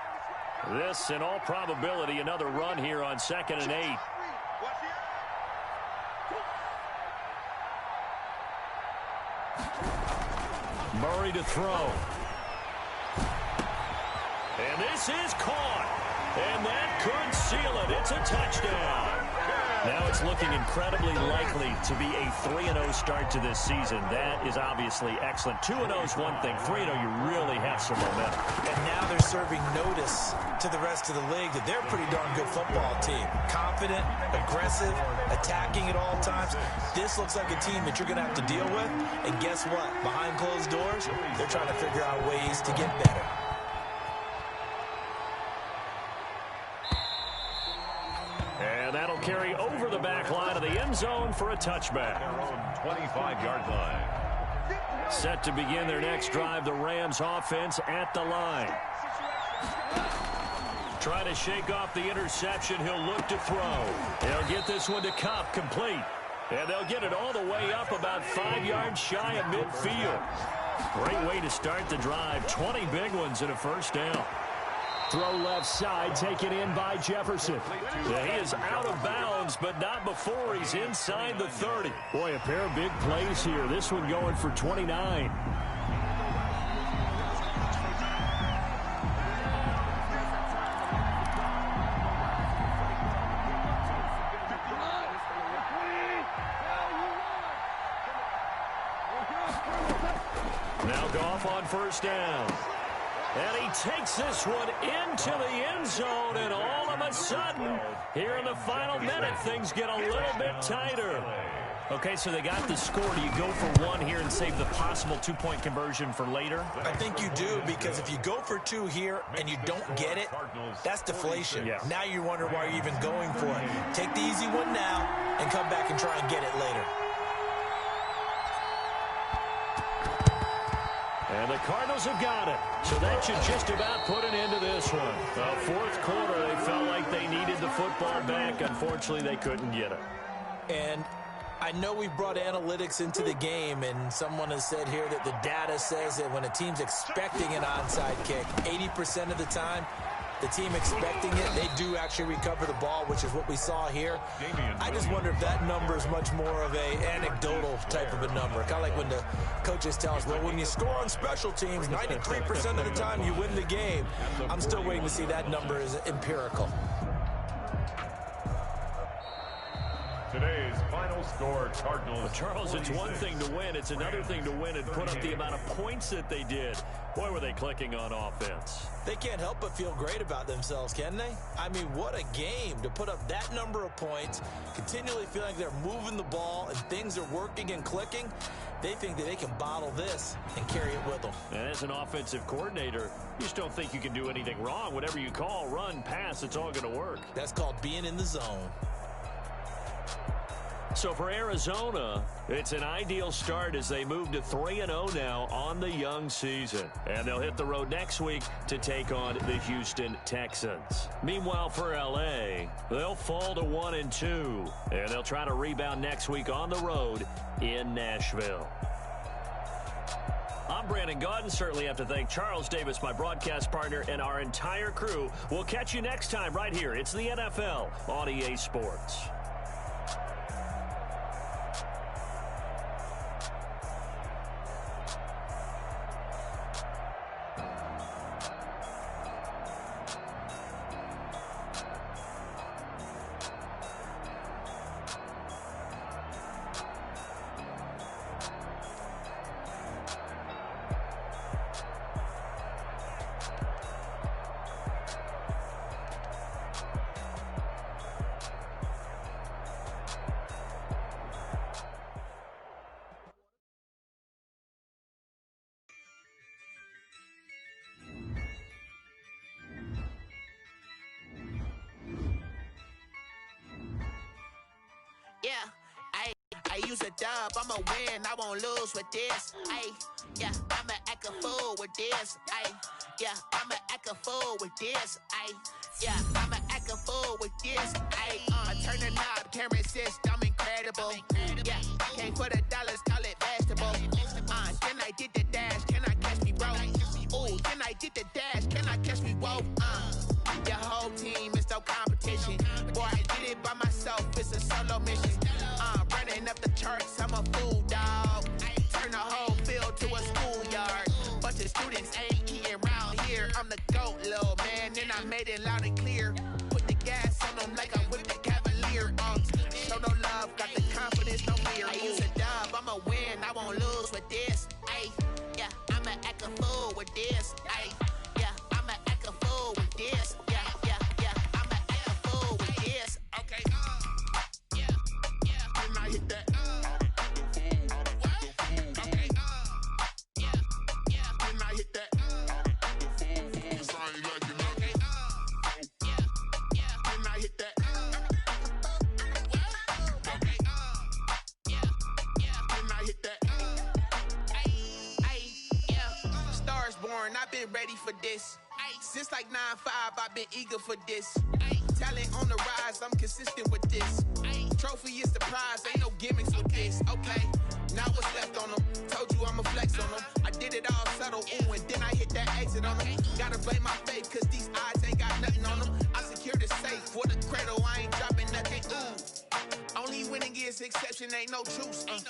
This, in all probability, another run here on 2nd and 8. Murray to throw. And this is caught. And that could seal it. It's a touchdown. Now it's looking incredibly likely to be a 3-0 start to this season. That is obviously excellent. 2-0 is one thing. 3-0, you really have some momentum. And now they're serving notice to the rest of the league that they're a pretty darn good football team. Confident, aggressive, attacking at all times. This looks like a team that you're going to have to deal with. And guess what? Behind closed doors, they're trying to figure out ways to get better. And that'll carry over the back line of the end zone for a touchback. Their own 25-yard line. Set to begin their next drive, the Rams offense at the line. Try to shake off the interception. He'll look to throw. They'll get this one to Cup, complete. And they'll get it all the way up about 5 yards shy of midfield. Great way to start the drive. 20 big ones and a first down. Throw left side, taken in by Jefferson. Yeah, he is out of bounds, but not before he's inside the 30. Boy, a pair of big plays here. This one going for 29. Now Goff on first down. And he takes this one into the end zone, and all of a sudden, here in the final minute, things get a little bit tighter. Okay, so they got the score. Do you go for one here and save the possible two-point conversion for later? I think you do, because if you go for 2 here and you don't get it, that's deflation. Yeah. Now you wonder why you're even going for it. Take the easy one now and come back and try and get it later. And the Cardinals have got it. So that should just about put an end to this one. Fourth quarter, they felt like they needed the football back. Unfortunately, they couldn't get it. And I know we've brought analytics into the game, and someone has said here that the data says that when a team's expecting an onside kick, 80% of the time, the team expecting it, they do actually recover the ball, which is what we saw here. I just wonder if that number is much more of a anecdotal type of a number. Kind of like when the coaches tell us, well, when you score on special teams, 93% of the time you win the game. I'm still waiting to see that number is empirical. Today today's final score, Cardinals. Well, Charles, it's one thing to win. It's another thing to win and put up the amount of points that they did. Boy, were they clicking on offense. They can't help but feel great about themselves, can they? I mean, what a game to put up that number of points, continually feeling like they're moving the ball and things are working and clicking. They think that they can bottle this and carry it with them. And as an offensive coordinator, you just don't think you can do anything wrong. Whatever you call, run, pass, it's all going to work. That's called being in the zone. So for Arizona, it's an ideal start as they move to 3-0 now on the young season. And they'll hit the road next week to take on the Houston Texans. Meanwhile, for L.A., they'll fall to 1-2. And they'll try to rebound next week on the road in Nashville. I'm Brandon Gaudin. Certainly have to thank Charles Davis, my broadcast partner, and our entire crew. We'll catch you next time right here. It's the NFL on EA Sports. I use a dub, I'ma win, I won't lose with this. I'ma act a fool with this. I'ma act a fool with this. I'ma act a fool with this. I turn the knob, camera assist, I'm incredible. Came for the dollars, call it vegetable. Then I did the dash, can I catch me, bro? Ooh, then I did the dash, can I catch me, whoa? Your whole team is no competition. Boy, I did it by myself, it's a solo mission. Running up the charts, I'm a fool, dog. Turn the whole field to a schoolyard. Bunch of students ain't eating round here. I'm the GOAT, little man, and I made it loud and clear. Put the gas on them like I whipped the Cavalier. Show no love, got the confidence, no fear. I use a dub, I'ma win, I won't lose with this. I'ma act a fool with this. I'ma act a fool with this. I'ma act a fool with this. Okay. Then I hit that. Then I hit that. Then I hit that. Then I hit that. Stars born, I've been ready for this. Since like 9-5, I've been eager for this. Talent on the rise, I'm consistent with this. Trophy is the prize, ain't no gimmicks with this. Okay, now what's left on them? Told you I'ma flex on them. I did it all subtle, ooh, and then I hit that exit on them. Gotta blame my faith, cause these odds ain't got nothing on them. I secured the safe for the cradle, I ain't dropping nothing, ooh. Only winning is exception, ain't no truce. Ain't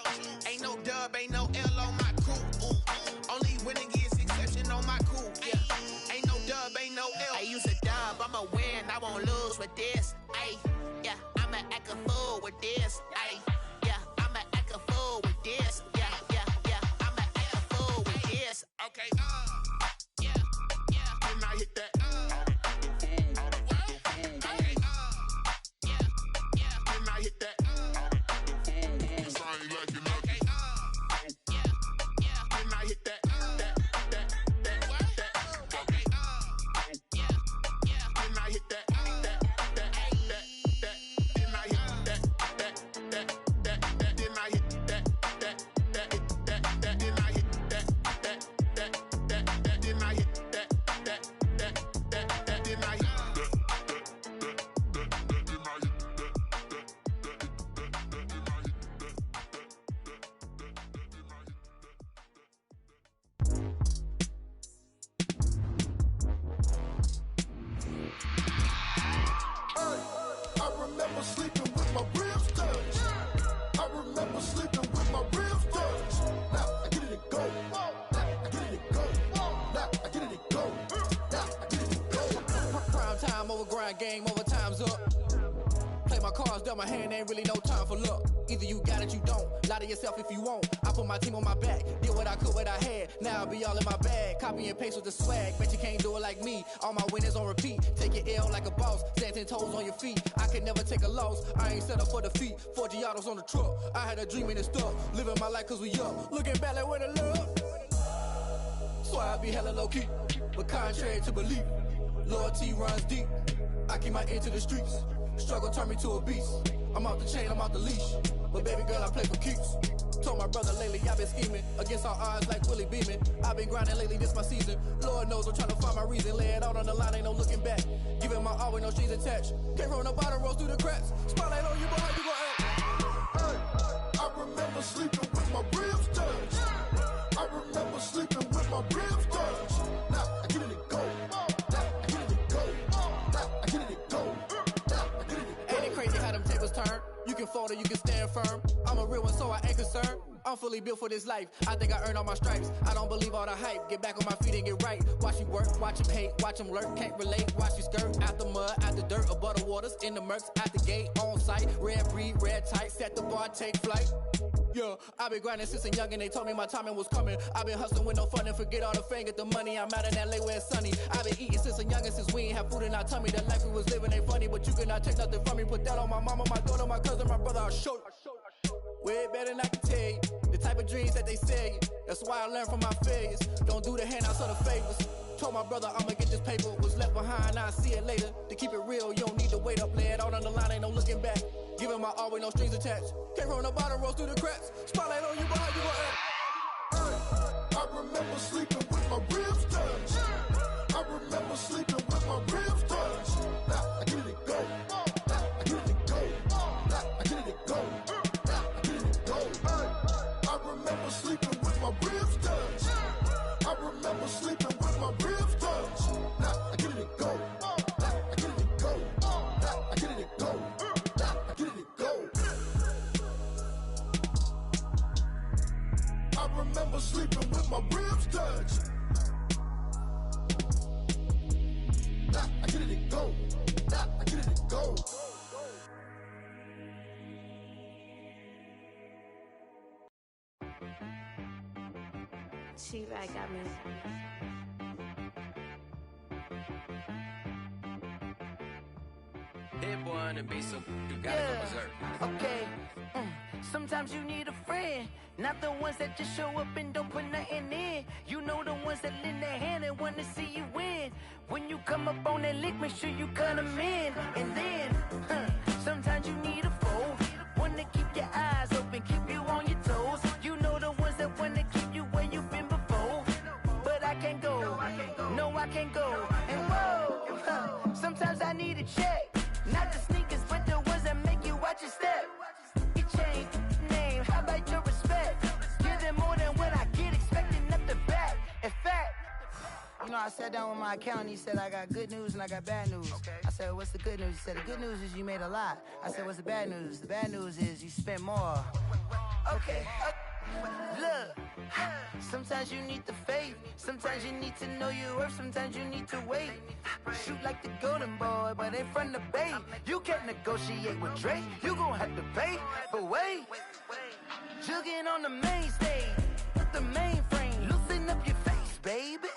no dub, ain't no L on my crew, ooh. Only winning is exception on my crew, yeah. Ain't no dub, ain't no L. I use a dub, I'ma win, I won't lose with this. I'ma act a fool with this. I'ma act a fool with this. I'ma act a fool with this. Okay. Then I hit that. Then I hit that. Then I hit that. Game over, time's up. Play my cards, dealt my hand, ain't really no time time for luck. Either you got it, you don't. Lie to yourself if you won't. I put my team on my back. Did what I could, what I had. Now I'll be all in my bag. Copy and paste with the swag. Bet you can't do it like me. All my winners on repeat. Take your L like a boss. Stand 10 toes on your feet. I can never take a loss. I ain't set up for defeat. 4 Giottos on the truck. I had a dream and it stuck. Living my life cause we up. Looking back like where the love. So I be hella low key. But contrary to belief, loyalty runs deep. I keep my ear to the streets. Struggle turned me to a beast. I'm off the chain, I'm off the leash. But baby girl, I play for keeps. Told my brother lately, I've been scheming. Against all odds like Willie Beeman. I've been grinding lately, this my season. Lord knows I'm trying to find my reason. Lay it out on the line, ain't no looking back. Giving my all with no strings attached. Came from the bottom, rose through the cracks. Spotlight on you, boy, how you gon' act? Hey, I remember sleeping with my ribs touched. I remember sleeping with my ribs touched. Now I get it and go. Now I get it and go. Now I get it and go. Now I get it and go. Ain't it crazy how them tables turn? You can fold or you can stand firm. I'm a real one, so I ain't concerned. I'm fully built for this life. I think I earned all my stripes. I don't believe all the hype. Get back on my feet and get right. Watch you work, watch him hate, watch him lurk. Can't relate, watch you skirt. Out the mud, out the dirt, above the waters, in the murks, out the gate, on site. Red breed, red tight, set the bar, take flight. Yeah, I've been grinding since a young and they told me my timing was coming. I've been hustling with no fun and forget all the fame, get the money. I'm out in LA where it's sunny. I've been eating since a young and since we ain't have food in our tummy. The life we was living ain't funny, but you cannot take nothing from me. Put that on my mama, my daughter, my cousin, my brother, I'll show you. Way better than I can tell you. The type of dreams that they sell you. That's why I learned from my failures. Don't do the handouts or the favors. Told my brother I'ma get this paper. Was left behind, I'll see it later. To keep it real, you don't need to wait up. Lay it out on the line, ain't no looking back. Giving my all with no strings attached. Came from the bottom, rose through the cracks. Spotlight on you, boy, how you gon' act? Hey, I remember sleeping with my ribs touched. I remember sleeping with my ribs touched. Now I get it and go. Now I get it and go. Now I get it and go. Now I get it and go. Hey, I remember sleeping with my ribs touched. I remember sleeping with my ribs touched. Now I get it and go. Now I get it and go. Now I get it and go. Now I get it and go. I remember sleeping with my ribs touched. Now I get it and go. Now I get it and go. T-Rag got me. Hit boy on the beat, so you gotta go berserk. Okay. Sometimes you need a friend, not the ones that just show up and don't put nothing in. You know the ones that lend their hand and want to see you win. When you come up on that lick, make sure you cut them in. And then, sometimes you need a foe, one to keep your eyes open, keep you on your toes. You know the ones that want to keep you where you've been before. But I can't go, no I can't go. And whoa, sometimes I need a check. Not the sneakers, but the ones that make you watch your step. Your chain, name, how about your respect? Give them more than what I get, expecting up the back. In fact, you know, I sat down with my accountant, he said I got good news and I got bad news. I said, what's the good news? He said, the good news is you made a lot. I said, what's the bad news? The bad news is you spent more. Okay. Look, sometimes you need the faith, sometimes you need to know your worth, sometimes you need to wait. Shoot like the golden boy, but ain't from the bay. You can't negotiate with Drake, you gon' have to pay. But wait, jugging on the main stage, with the mainframe, loosen up your face, baby.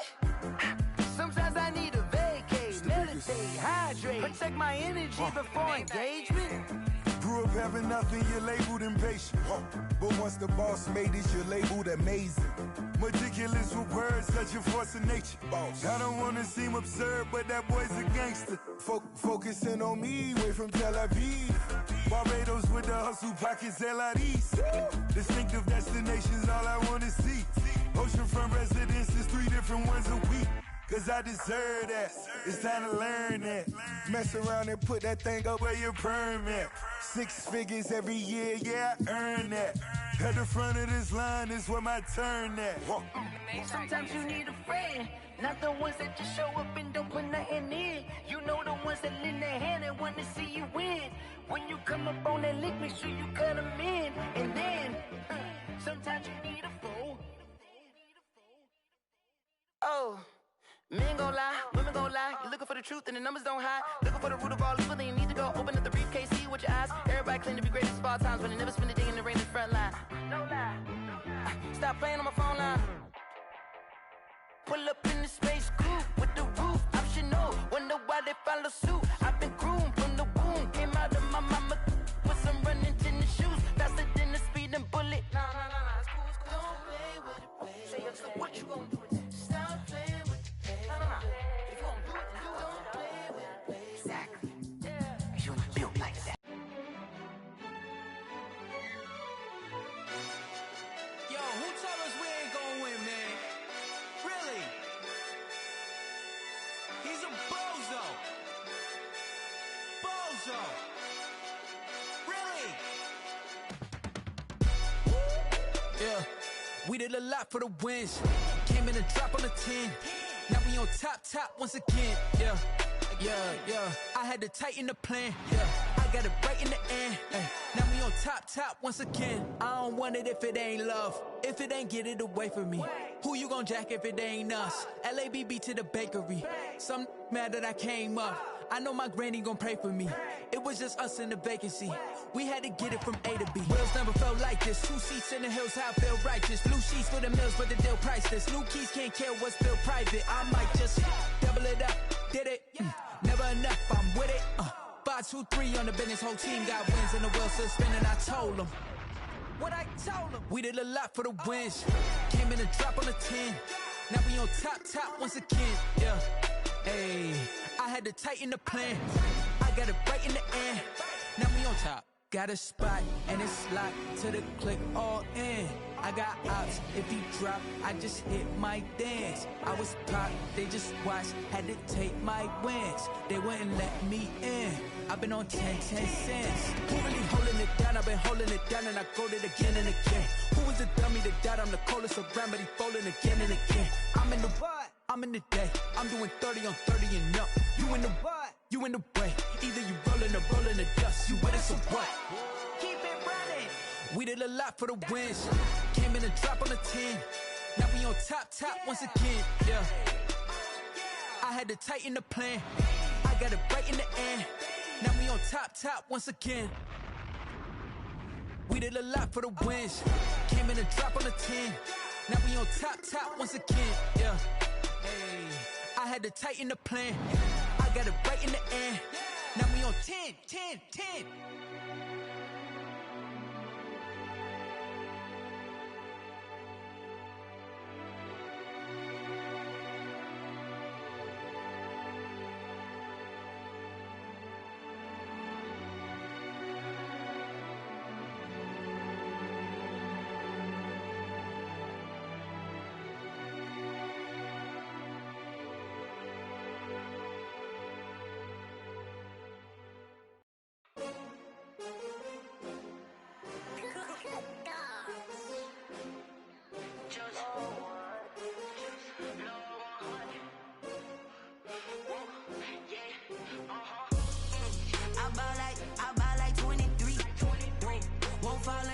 Sometimes I need a vacate, meditate, hydrate, protect my energy before engagement. Grew up having nothing, you're labeled impatient. But once the boss made it, you're labeled amazing. Meticulous with words, such a force of nature. I don't wanna seem absurd, but that boy's a gangster. Focusing on me, way from Tel Aviv. Barbados with the hustle pockets, LIDs. Distinctive destinations, all I wanna see. Oceanfront residences, 3 different ones a week. Cause I deserve that, it's time to learn that. Mess around and put that thing up where your permit. 6 figures every year, yeah, I earn that. At the front of this line is where my turn at. Sometimes you need a friend, not the ones that just show up and don't put nothing in. You know the ones that lend their hand and want to see you win. When you come up on that lick, make sure you cut them in. And then, sometimes you need a fool. Oh. Men gon' lie, women gon' lie. You looking for the truth and the numbers don't hide. Looking for the root of all evil, then you need to go open up the briefcase, see with your eyes. Everybody claim to be greatest of all times, but they never spend a day in the rain in the front line. No lie. Stop playing on my phone line. Pull up in the space coupe with the roof optional. Wonder why they follow suit. I've been groomed from the womb. Came out of my mama with some running tennis shoes. Faster than the speeding bullet. Nah, it's cool, it's cool. Don't play with it, baby. Say so what you gon' do with it? Stop playing with it, baby. Nah. If you gon' do it, then don't play with it, baby. Exactly. Yeah. You feel like that. Yo, who told us we ain't gon' win, man? Really? He's a bozo. Bozo. Really? Yeah. We did a lot for the wins. Came in a drop on the 10. Now we on top once again. Yeah. I had to tighten the plan. Yeah. I got it right in the end. Ay. Now we on top once again. I don't want it if it ain't love. If it ain't, get it away from me. Who you gon' jack if it ain't us? LABB to the bakery. Some mad that I came up. I know my granny gon' pray for me. It was just us in the vacancy. We had to get it from A to B. Wheels never felt like this. 2 seats in the hills, how I feel righteous. Blue sheets for the mills, but the deal priceless. New keys can't care what's still private. I might just double it up. Did it? Never enough, I'm with it. 5, 2, 3 on the business. Whole team got wins and the wheels still spinning. I told them what I told them. We did a lot for the wins. Came in a drop on the 10. Now we on top once again. Yeah. Hey, I had to tighten the plan. I got it right in the end. Now we on top. Got a spot and it's locked to the click all in. I got ops, if he drop, I just hit my dance. I was popped, they just watched, had to take my wins. They wouldn't let me in. I've been on 10 cents. Who really holding it down? I've been holding it down and I go it again and again. Who was the dummy that died? I'm the coldest around, but he folding again and again. I'm in the what? I'm in the day. I'm doing 30 on 30 and up. You in the what? You in the way. Either you rolling or rolling the dust. You with us or what? Keep it running. We did a lot for the wins. Came in a drop on the 10. Now we on top once again. Yeah. I had to tighten the plan. I got it right in the end. Now we on top once again. We did a lot for the wins. Came in a drop on the 10. Now we on top once again. Yeah. Hey, I had to tighten the plan. I got it right in the end. Now we on 10.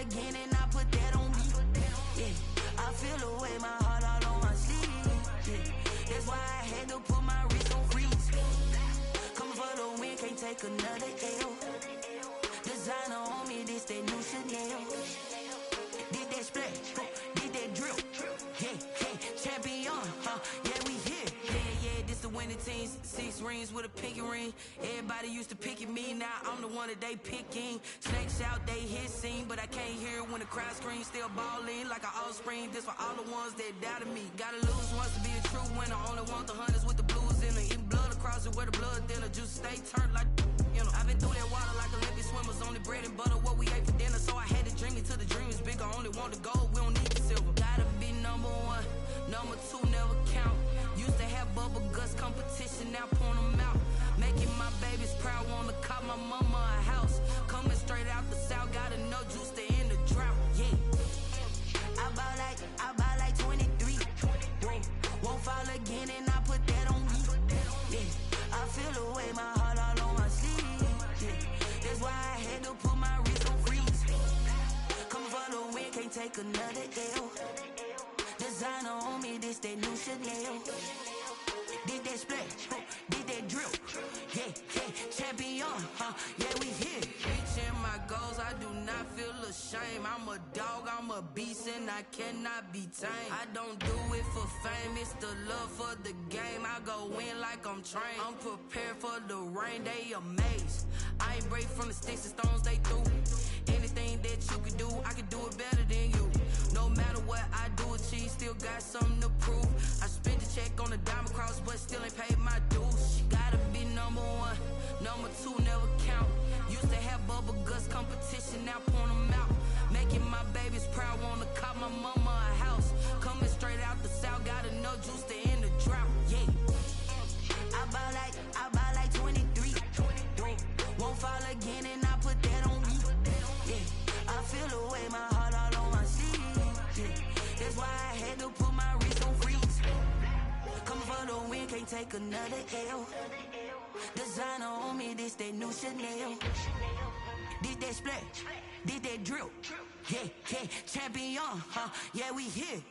Again and I put that on me. Yeah, I feel the way, my heart all on my sleeve. Yeah, that's why I had to put my wrist on freeze. Coming for the win, can't take another L. Designer on me, this that new Chanel. Did that splash, did that drill. Yeah, champion, yeah, we here. Yeah, this the winning teams. 6 rings with a pinky ring. Everybody used to pick at me, now I'm the one that they picking. Snakes out, they hit scene, but I can't hear it when the crowd screams. Still balling like an offspring. This for all the ones that doubted me. Gotta lose once to be a true winner. Only want the hunters with the blues in it. Eating blood across it where the blood thinner. Juice stay turned like, you know. I've been through that water like Olympic swimmers. Only bread and butter, what we ate for dinner. So I had to dream it till the dream is bigger. Only want the gold, we don't need the silver. Gotta be number 1, number 2 never count. Used to have bubble guts competition, now point them out. Making my babies proud, wanna cop my mama a house. Coming straight out the south, got enough juice to end the drought. Yeah, I bought like 23. Won't fall again and I put that on me. Yeah, I feel the way, my heart all on my sleeve. Yeah, that's why I had to put my wrist on freeze. Coming for the win, can't take another L. Designer on me, this that new Chanel. Did that splash, did that drill. yeah, we here. Reaching my goals, I do not feel ashamed. I'm a dog, I'm a beast, and I cannot be tamed. I don't do it for fame, it's the love for the game. I go in like I'm trained. I'm prepared for the rain, they amazed. I ain't break from the sticks and stones they threw. Anything that you can do, I can do it better than you. No matter what I do, achieve, still got something to prove. I spent the check on the diamond cross, but still ain't paid my dues. She gotta be number one, number two never count. Used to have bubble guts competition, now point them out. Making my babies proud, wanna cop my mama a house. Coming straight out the south, got enough juice to end the drought. Yeah, I buy like 23. Won't fall again, and I put that on me. Yeah, I feel the way, my heart all on my sleeve. Yeah, that's why I had to put my wrist on freeze. Coming for the win, can't take another L. Designer on me, this that new Chanel. This that splash, this that drill. Yeah, yeah, champion, huh? Yeah, we here.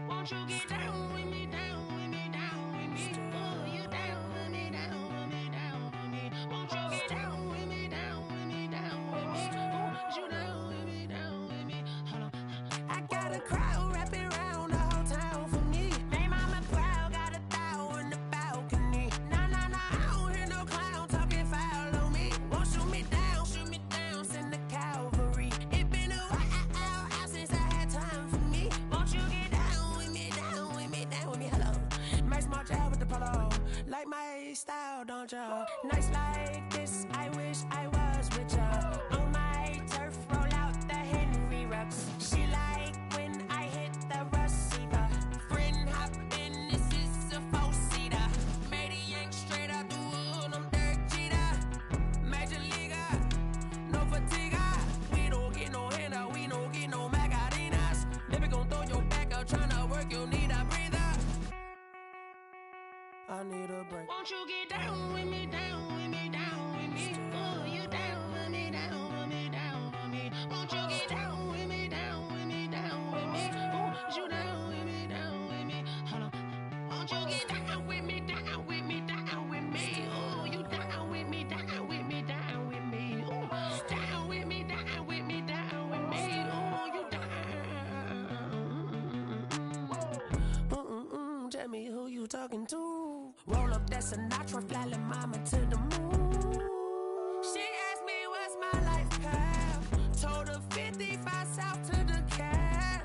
Won't you get down with me, down with me, down with me? Oh, you down with me, down with me, down with me. Won't you get down with me, down with me, down with me? Oh, you down with me, down with me? Hold on. I got a crowd wrapping around the whole town for me. They mama proud, got a thou in the balcony. Nah, I don't hear no clown talking foul on me. Won't shoot me down, send the cavalry. It been a while since I had time for me. Won't you get down with me, down with me, down with me? Hello. Max March out with the polo. Like my style, don't y'all? Nights like this, I wish I was with y'all. On my turf, roll out the Henry Rux. She like when I hit the receiver. Friend hop in, this is a four-seater. Made a yank straight out the wood, I'm Derek Jeter. Major leaguer, no fatigue. We don't get no handout, we don't get no Macarinas. Never gon' throw your back out, tryna work, you need a breather. I need a break. Won't you get down with me, down with me, down with me? Oh, you down with me, down with me, down with me? Won't you get down with me, down with me, down with me? Oh, you down with me, down with me? Hold on. Won't you get down with me, down with me, down with me? Oh, you down with me, down with me, down with me? Oh, down with me, down with me, down with me? Oh, you down. Tell me who you talking to. Roll up that Sinatra, fly la mama to the moon. She asked me what's my life path. Told her 55 south to the cab.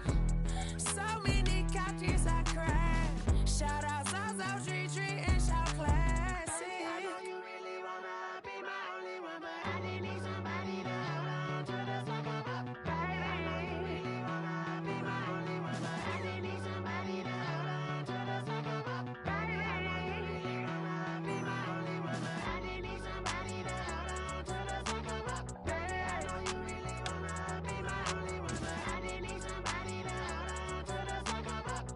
So many couches I cried. Shout out South Street and shout classic. I know you really wanna be my only one, but I didn't need somebody to hold on to the sucker up. Baby, I know you really wanna be my only one, but I didn't need somebody to hold on to the sucker up. Baby, I know you really wanna be my only one, but I didn't need somebody to hold on to the sucker up. Baby, I know you really wanna be my only one, but I didn't need somebody to hold on to the sucker up.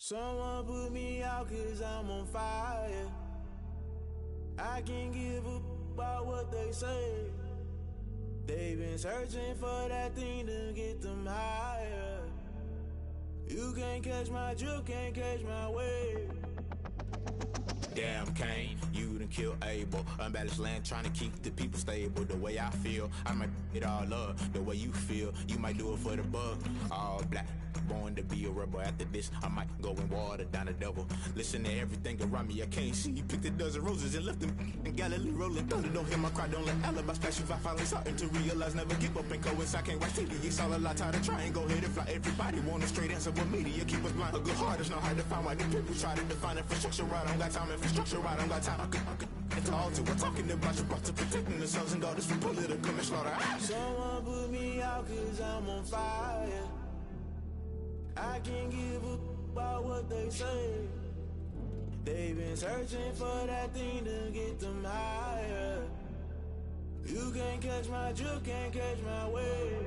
Someone put me out 'cause I'm on fire. I can't give up about what they say. They've been searching for that thing to get them higher. You can't catch my drift, can't catch my wave. Damn Kane, you done killed Abel. Unbalanced land trying to keep the people stable. The way I feel, I might it all up. The way you feel, you might do it for the bug. All black, born to be a rebel. After this, I might go and water down the devil. Listen to everything around me, I can't see. Picked a dozen roses and left them in Galilee rolling thunder. Don't hear my cry, don't let alibis pass you. I finally starting to realize, never give up and coincide. Can't watch TV, it's all a lot. Tired of trying, go ahead and fly. Everybody want a straight answer, but media keep us blind. A good heart is not hard to find. Why the people try to define infrastructure right? I don't got time, infrastructure right, I don't got time. I could it's all to we're talking about your brother protecting the sons and daughters from political manslaughter. Someone put me out 'cause I'm on fire. I can't give up about what they say. They've been searching for that thing to get them higher. You can't catch my drift, can't catch my wave.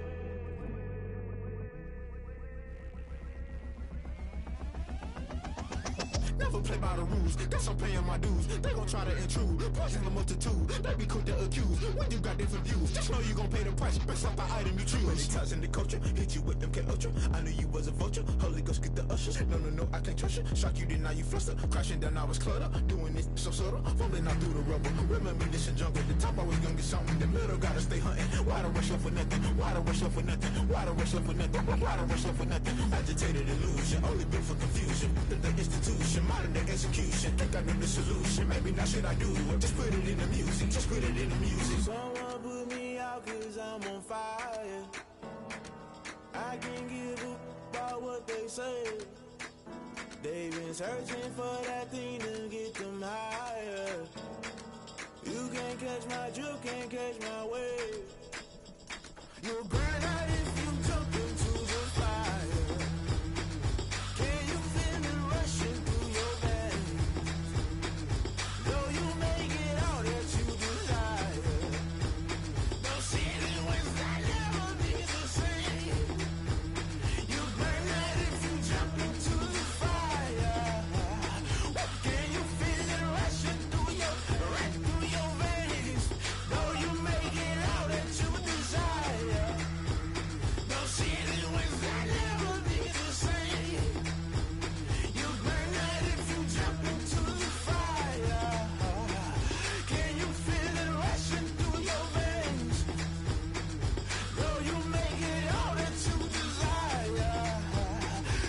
Never play by the rules, guess I'm paying my dues. They gon' try to intrude, poison the multitude. They be quick to accuse, when you got different views. Just know you gon' pay the price, based off the item you choose. Many times in the culture, hit you with them K-Ultra. I knew you was a vulture, Holy Ghost get the ushers. No, I can't trust you. Shock you, then now you fluster. Crashing down, I was clutter. Doing this so subtle, falling out through the rubble. Remember this in jungle, the top always gonna get something. In the middle, gotta stay hunting. Why the rush left for nothing? Why the rush left for nothing? Why the rush left for nothing? Why the rush left for nothing? Agitated illusion, only built for confusion. The institution, modern day execution. Think I know the solution. Maybe not should I do it? Just put it in the music. Just put it in the music. Someone put me out 'cause I'm on fire. I can't give up about what they say. They've been searching for that thing to get them higher. You can't catch my drift, can't catch my wave. You'll burn out if you jump into the fire. Can you feel it rushing through your veins? Though you make it all that you desire. Those ceiling winds that never be the same. You burn out if you jump into the fire. Can you feel it rushing through your veins? Though you make it all that you desire. Those ceiling winds that never be the same. You burn out if you jump into the fire. Can you feel it rushing through your veins? Though you make it all that you desire.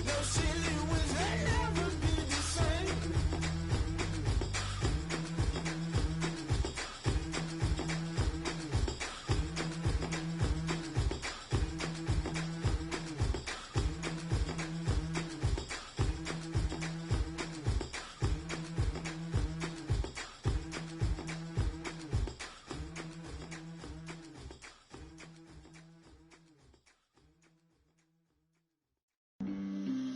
Those ceiling winds that never be the same.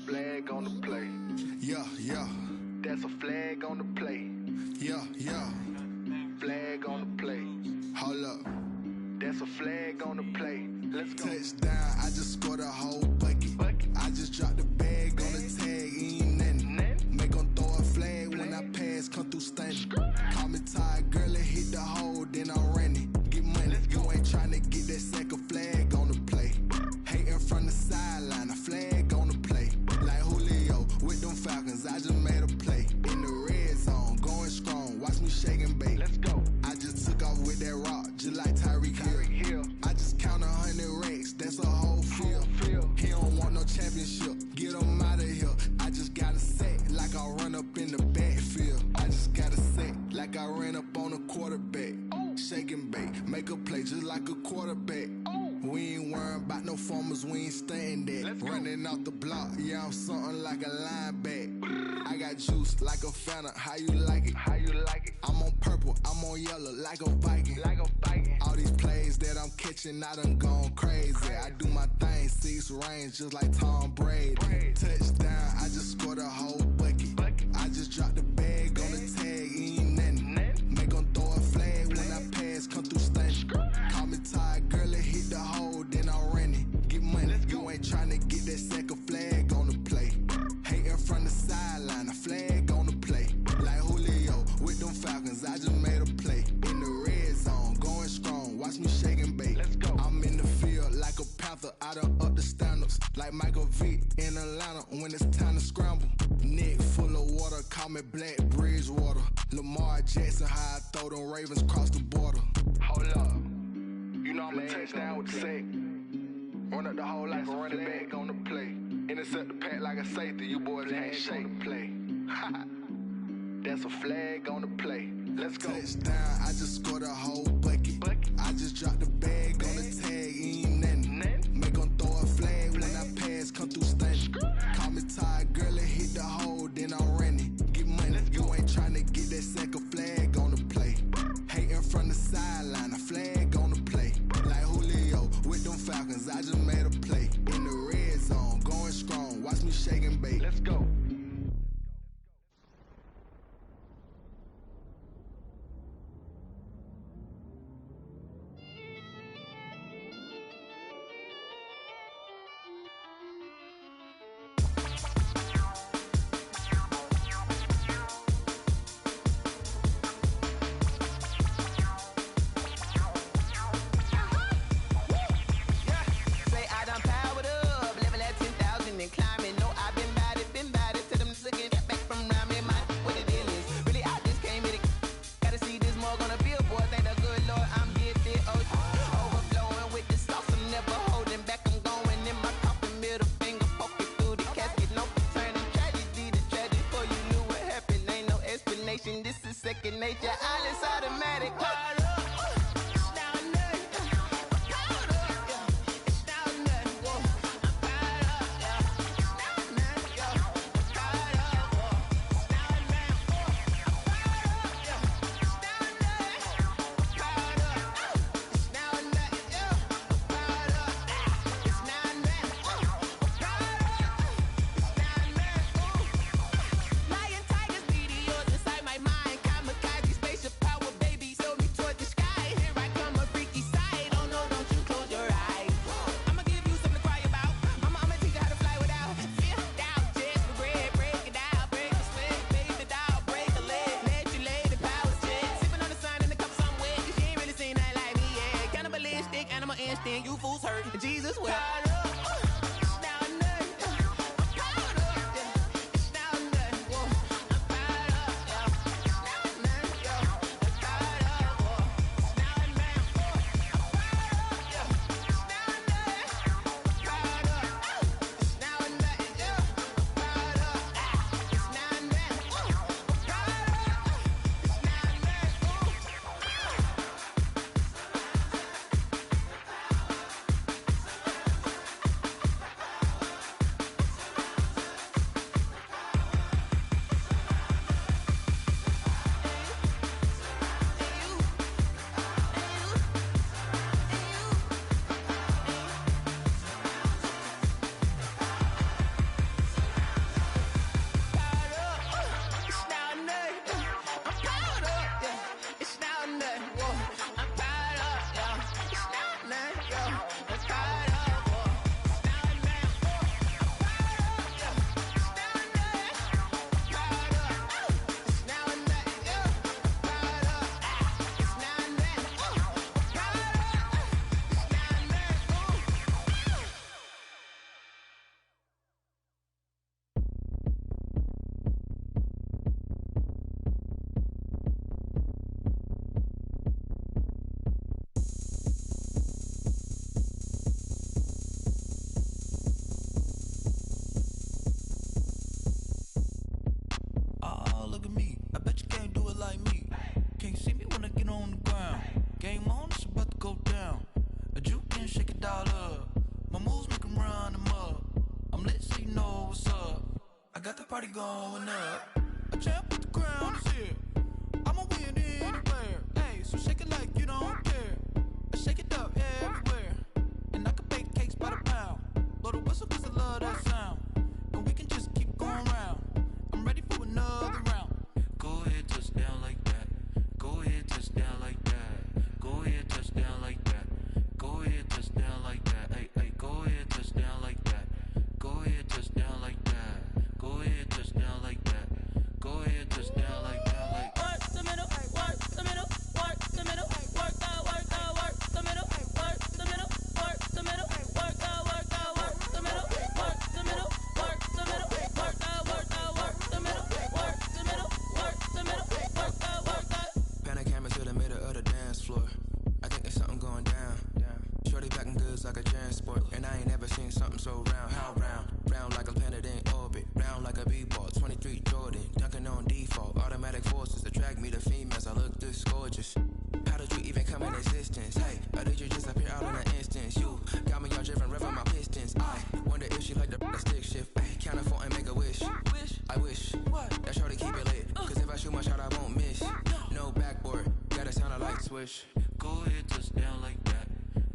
Flag on the play. Yeah. That's a flag on the play. Yeah. Flag on the play. Hold up. That's a flag on the play. Let's go. Touchdown, I just scored a whole bucket. I just dropped the bag on the tag, ain't nothing. Make 'em throw a flag when I pass, come through stunning. Call me tired, girl, and hit the hole, then I'm running. Get money, you ain't tryna get that second flag on the play. Hating from the sideline, a flag on the play. Like Julio with them Falcons, I just made a play. In the red zone, going strong, watch me shake and bake. Let's go. I just took off with that rock, just like Tyreek Hill. I just count 100 racks, that's a whole field. He don't want no championship, get him out of here. I just got a set, like I run up in the backfield. I just got a set, like I ran up on a quarterback. Shake and bake, make a play just like a quarterback. We ain't worrying about no formers, we ain't staying there. Running off the block, yeah, I'm something like a lineback. I got juice like a Fanta, how you like it? How you like it? I'm on purple, I'm on yellow, like a Viking. All these plays that I'm catching, I done gone crazy. I do my thing, 6 range, just like Tom Brady. Touchdown, I just scored a whole bucket. I just dropped the bag on the tag, ain't nothing. Make 'em throw a flag when I pass, come through stunning. Call me tired, girl, and hit the hole, then I'm running. Get money, you ain't tryna get that second flag on the play. Hating from the side. like Michael Vick in Atlanta when it's time to scramble. Neck full of water, call me Black Bridgewater. Lamar Jackson, how I throw them Ravens cross the border. Hold up, you know I'm a touchdown with the sack. Run up the hole like a running back on the play. Intercept the pack like a safety, you boys can't shake the play. That's a flag on the play. Let's go. Touchdown, I just scored a whole bucket. I just dropped the bag on the tag, ain't nothing. Make them throw a flag when I pass, come through stunning. Call me tired, girl, and hit the hole, then I'm running. Get money, you ain't tryna get that second flag on the play. Hating from the sideline, a flag on the play. Like Julio with them Falcons, I just made a play. In the red zone, going strong, watch me shake and bake. Let's go. You fools hurt. Jesus will. Party going up. A champ with the crown is here. I'ma win anywhere. Hey, so shake it like you don't care. I shake it up everywhere. And I can bake cakes by the pound. Blow the whistle cause I love that sound. And we can just keep going round. I'm ready for another round. Go ahead, touch down like that. Go ahead, touch down like that. Go ahead, touch down like that. Go ahead, touch down like that. Hey, hey, go ahead, touch down like that. Go ahead, touch down like that. Go ahead, touch down like that. Go ahead, touch down like that. like a transport. And I ain't never seen something so round. How round? Round like a planet in orbit. Round like a b-ball. 23 Jordan. Dunking on default. Automatic forces attract me to females. I look this gorgeous. How did you even come in existence? Hey, or did you just appear out in an instance? You got me all driven, revving my pistons. I wonder if she like the stick shift. Ay, count a 4 and make a wish. I wish that shorty keep it lit. Cause if I shoot my shot, I won't miss. No backboard, gotta sound a light switch. Go ahead, touchdown like that.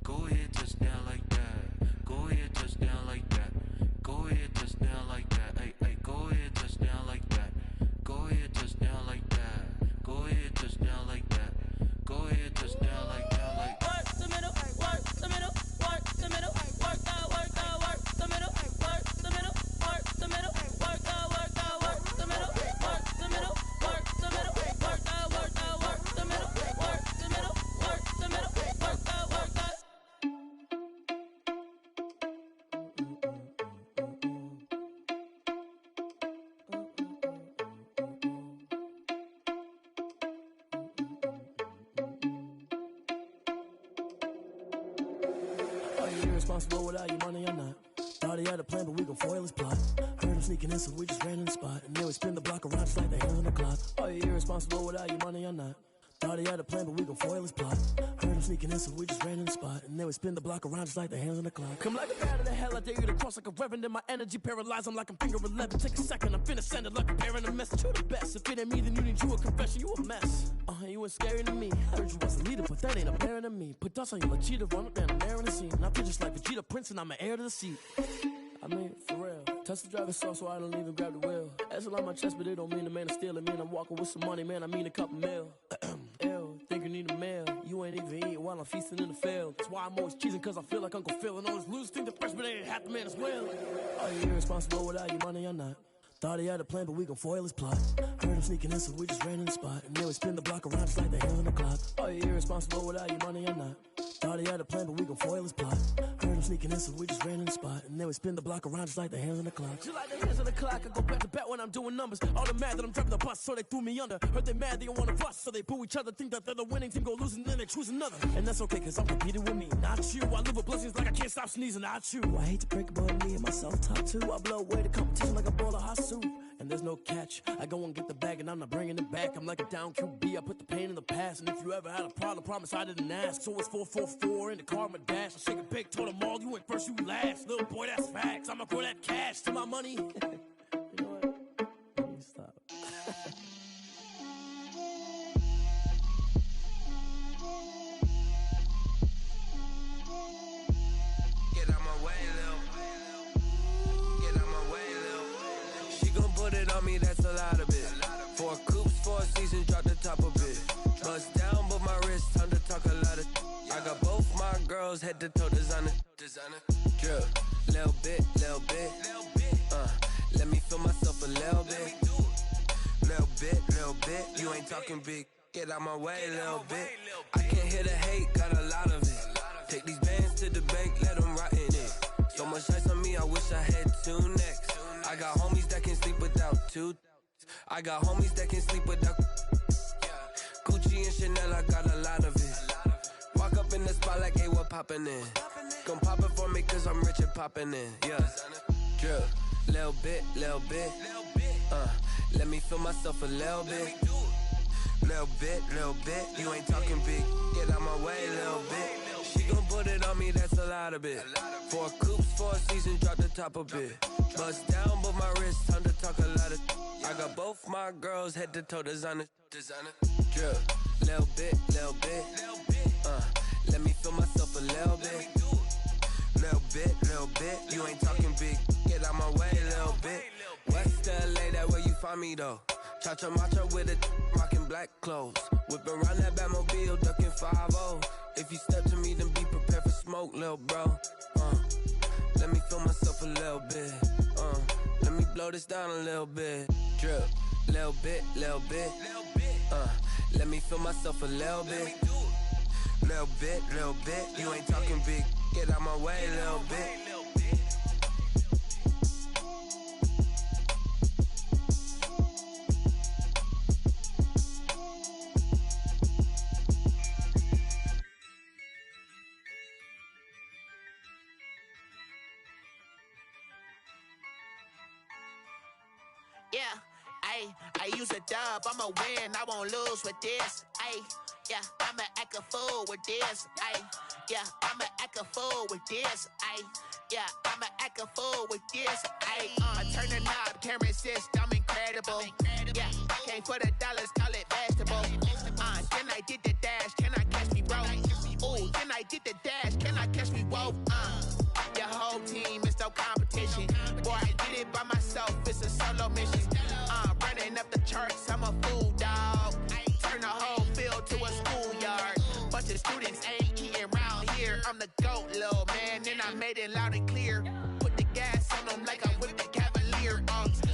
Go ahead, touchdown like that. Go ahead, touchdown like that. Go ahead, touchdown like that. Ay, ay, go ahead, touchdown like that. Go ahead, touchdown like that. Go ahead, touchdown like that. Go ahead, touchdown like that. Like work the middle, work the middle, work the middle, work that, work that, work the middle, work the middle, work the middle, work that, work that, work the middle, work the middle, work the middle, work that, work that, work the middle, work the middle, work the middle, work that, work that. Are you irresponsible without your money or not? Thought he had a plan, but we gon' foil his plot. Heard him sneaking in, so we just ran in the spot. And then we spin the block around just like the hands on the clock. Are you irresponsible without your money or not? Thought he had a plan, but we gon' foil his plot. Heard him sneaking in, so we just ran in the spot. And then we spin the block around just like the hands on the clock. Come like a bat of the hell, I dare you to cross like a reverend. In my energy paralyzed, I'm like I'm finger 11. Take a second, I'm finna send it like a parent a message. You the best, if it ain't me, then you need you a confession. You a mess, you ain't scary to me. I heard you was a leader, but that ain't apparent to me. Put dust on you, like cheetah, run up down the air in the scene. And I feel just like Vegeta Prince, and I'm an heir to the seat. I mean, for real. Touch the driver's soft, so I don't even grab the wheel. That's on my chest, but it don't mean the man is stealing. Man, I'm walking with some money, man, I mean a couple mil. Ew, think you need a meal. You ain't even eating while I'm feasting in the field. That's why I'm always cheesing, cause I feel like Uncle Phil. And all those losers think the freshman ain't half the man as well. Are you irresponsible without your money or not? Thought he had a plan, but we gon' foil his plot. Heard him sneaking in, so we just ran in the spot. And then we spin the block around just like the hands on the clock. Are you irresponsible without your money or not? Thought he had a plan, but we gon' foil his plot. Heard him sneaking in, so we just ran in the spot. And then we spin the block around just like the hands on the clock. Just like the hands on the clock, I go back to back when I'm doing numbers. All the mad that I'm driving the bus, so they threw me under. Heard they mad, they don't wanna bust, so they boo each other. Think that they're the winning team, go losing, then they choose another. And that's okay, cause I'm competing with me, not you. I live with blessings like I can't stop sneezing, not you. I hate to break it, but me and myself top two. I blow away the competition like a bowl of hot soup. And there's no catch. I go and get the bag and I'm not bringing it back. I'm like a down QB, I put the pain in the past. And if you ever had a problem, promise I didn't ask. So it's 444 in the car, my dash. I shake a big, told them all, you went first, you last. Little boy, that's facts. I'ma grow that cash to my money. You know what? Let me stop. Get out my way, Lil. Get out my way, Lil. She gon' put it on me, that's a lot of it. 4 coops, 4 seasons, drop the top of it. Bust down, but my wrist, time to talk a lot of. I got both my girls head to toe designer. Drip, little bit, little bit. Let me feel myself a little bit. Little bit. You ain't talking big. Get out my way, little bit. I can't hear the hate, got a lot of it. Take these bands to the bank, let them rot in it. So much ice on me, I wish I had 2 necks. I got homies that can sleep without 2. I got homies that can sleep without Gucci and Chanel, I got a lot of it. Walk up in the spot like, hey, what poppin' in? Gon' pop it for me cause I'm rich and poppin' in. Yeah, drip, little bit. Let me feel myself a little bit. Little bit. You ain't talking big. Get out my way, little bit. She gon' put it on me, that's a lot of it. 4 coops, 4 seasons, drop the top of it. Bust down, but my wrist, time to talk a lot of. I got both my girls head to toe designer. Drip, little bit. Let me feel myself a little bit. Little bit. You ain't talking big. Get out my way, little bit. West LA, that where you find me though. Cha-cha matcha with a rockin' black clothes. Whip around that Batmobile, ducking 5-0. If you step to me, then be prepared for smoke, little bro. Let me feel myself a little bit. Let me blow this down a little bit. Drip, little bit. Let me feel myself a little bit. Little bit. You ain't talking big. Get out my way, little bit. I use a dub, I'ma win, I won't lose with this. Ay, yeah, I'ma act a fool with this. Ay, yeah, I'ma act a fool with this. Ay, yeah, I'ma act a fool with this. Ay, I turn the knob, camera assist, I'm incredible. Yeah, came for the dollars, call it vegetable. Then I did the dash, can I catch me, bro? Ooh, then I did the dash, can I catch me, whoa? Your whole team is no competition. Boy, I did it by myself, it's a solo mission. Running up the charts, I'm a fool, dog. Turn the whole field to a schoolyard. Bunch of students ain't eating round here. I'm the GOAT, little man, and I made it loud and clear. Put the gas on them like I'm with the Cavalier.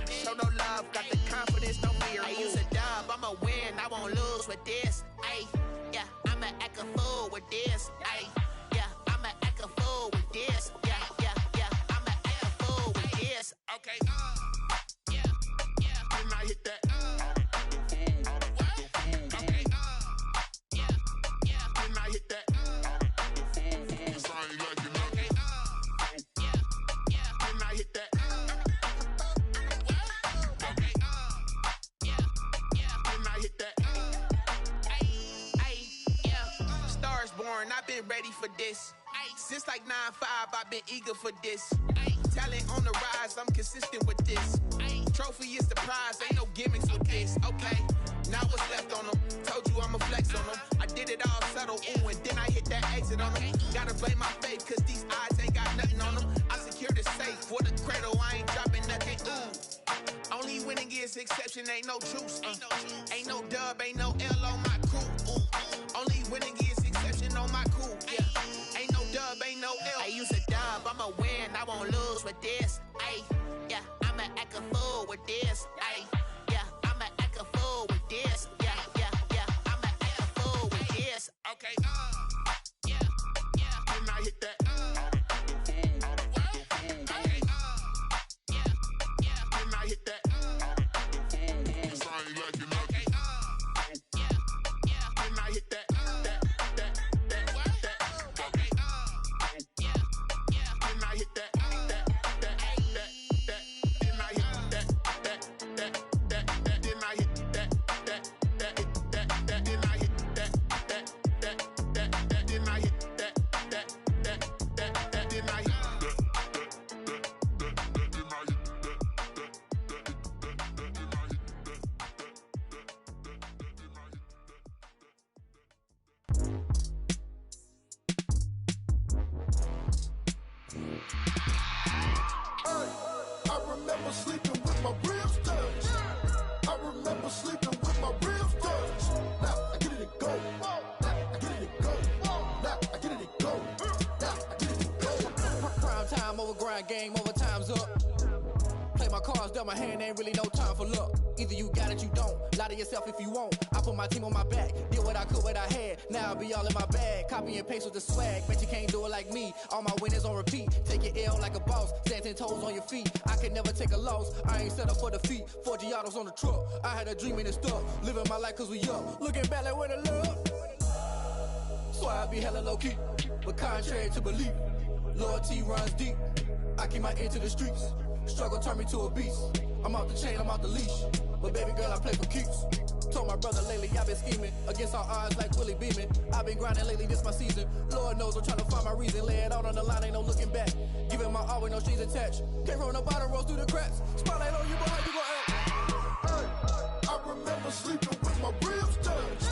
Show no love, got the confidence, no fear. I use a dub, I'ma win, I won't lose with this. Ay, yeah, I'ma act a fool with this. Ay, yeah, I'ma act a fool with this. Yeah, yeah, yeah, I'ma act a fool with this. Okay, yeah, yeah, then I hit that. Okay, yeah, yeah, then I hit that. Cause I ain't like it, okay, yeah, yeah, then I hit that. Okay, yeah, yeah, then I hit that. Ay, yeah, stars born, I've been ready for this. Since like 9-5, I've been eager for this. Talent on the rise, I'm consistent with this. Trophy is the prize, ain't no gimmicks with this. Okay, now what's left on them? Told you I'ma flex on them. I did it all subtle, ooh, and then I hit that exit on them. Gotta blame my faith, cause these odds ain't got nothing on them. I secured the safe for the cradle, I ain't dropping nothing, ooh. Only winning is exception, ain't no truce. Ain't no dub, ain't no L on my crew. Ooh. Only winning is exception on my crew. Yeah. Ain't no dub, ain't no L. I use a dub, I'ma win, I won't lose with this. Ay, yeah, I'ma act a fool with this. Ay, yeah, I'ma act a fool with this. Yeah, yeah, yeah, I'ma act a fool with this. Okay, yeah, yeah, then I hit that. Okay, yeah, yeah, then I hit that. Cause I ain't like it, okay, yeah, yeah, then I hit that. Sleeping with my ribs touched. I remember sleeping with my ribs touched. Now I get it and go. Now I get it and go. Now I get it and go. Now I get it and go. Prime time over grind, game over, time's up. Play my cards, dealt my hand, ain't really no time for luck. Either you got it, you don't. Lie to yourself if you won't. I put my team on my back, did what I could, what I had. Now I'll be all in my bag. Copy and paste with the swag. Bet you can't do it like me. All my winners on repeat. Take your L like a boss. Stand 10 toes on your feet. I can never take a loss. I ain't set up for defeat. 4 Giottos on the truck. I had a dream and it's stuck. Living my life cause we up. Looking back like where the love. So I be hella low key. But contrary to belief, loyalty runs deep. I keep my ear to the streets. Struggle turned me to a beast. I'm off the chain, I'm off the leash. But baby girl, I play for keeps. Told my brother lately, I've been scheming. Against all odds like Willie Beeman. I've been grinding lately, this my season. Lord knows I'm trying to find my reason. Lay it out on the line, ain't no looking back. Giving my all with no strings attached. Came from the bottom, rose through the cracks. Spotlight on you, boy, how you gon' act? Hey, I remember sleeping with my ribs touched.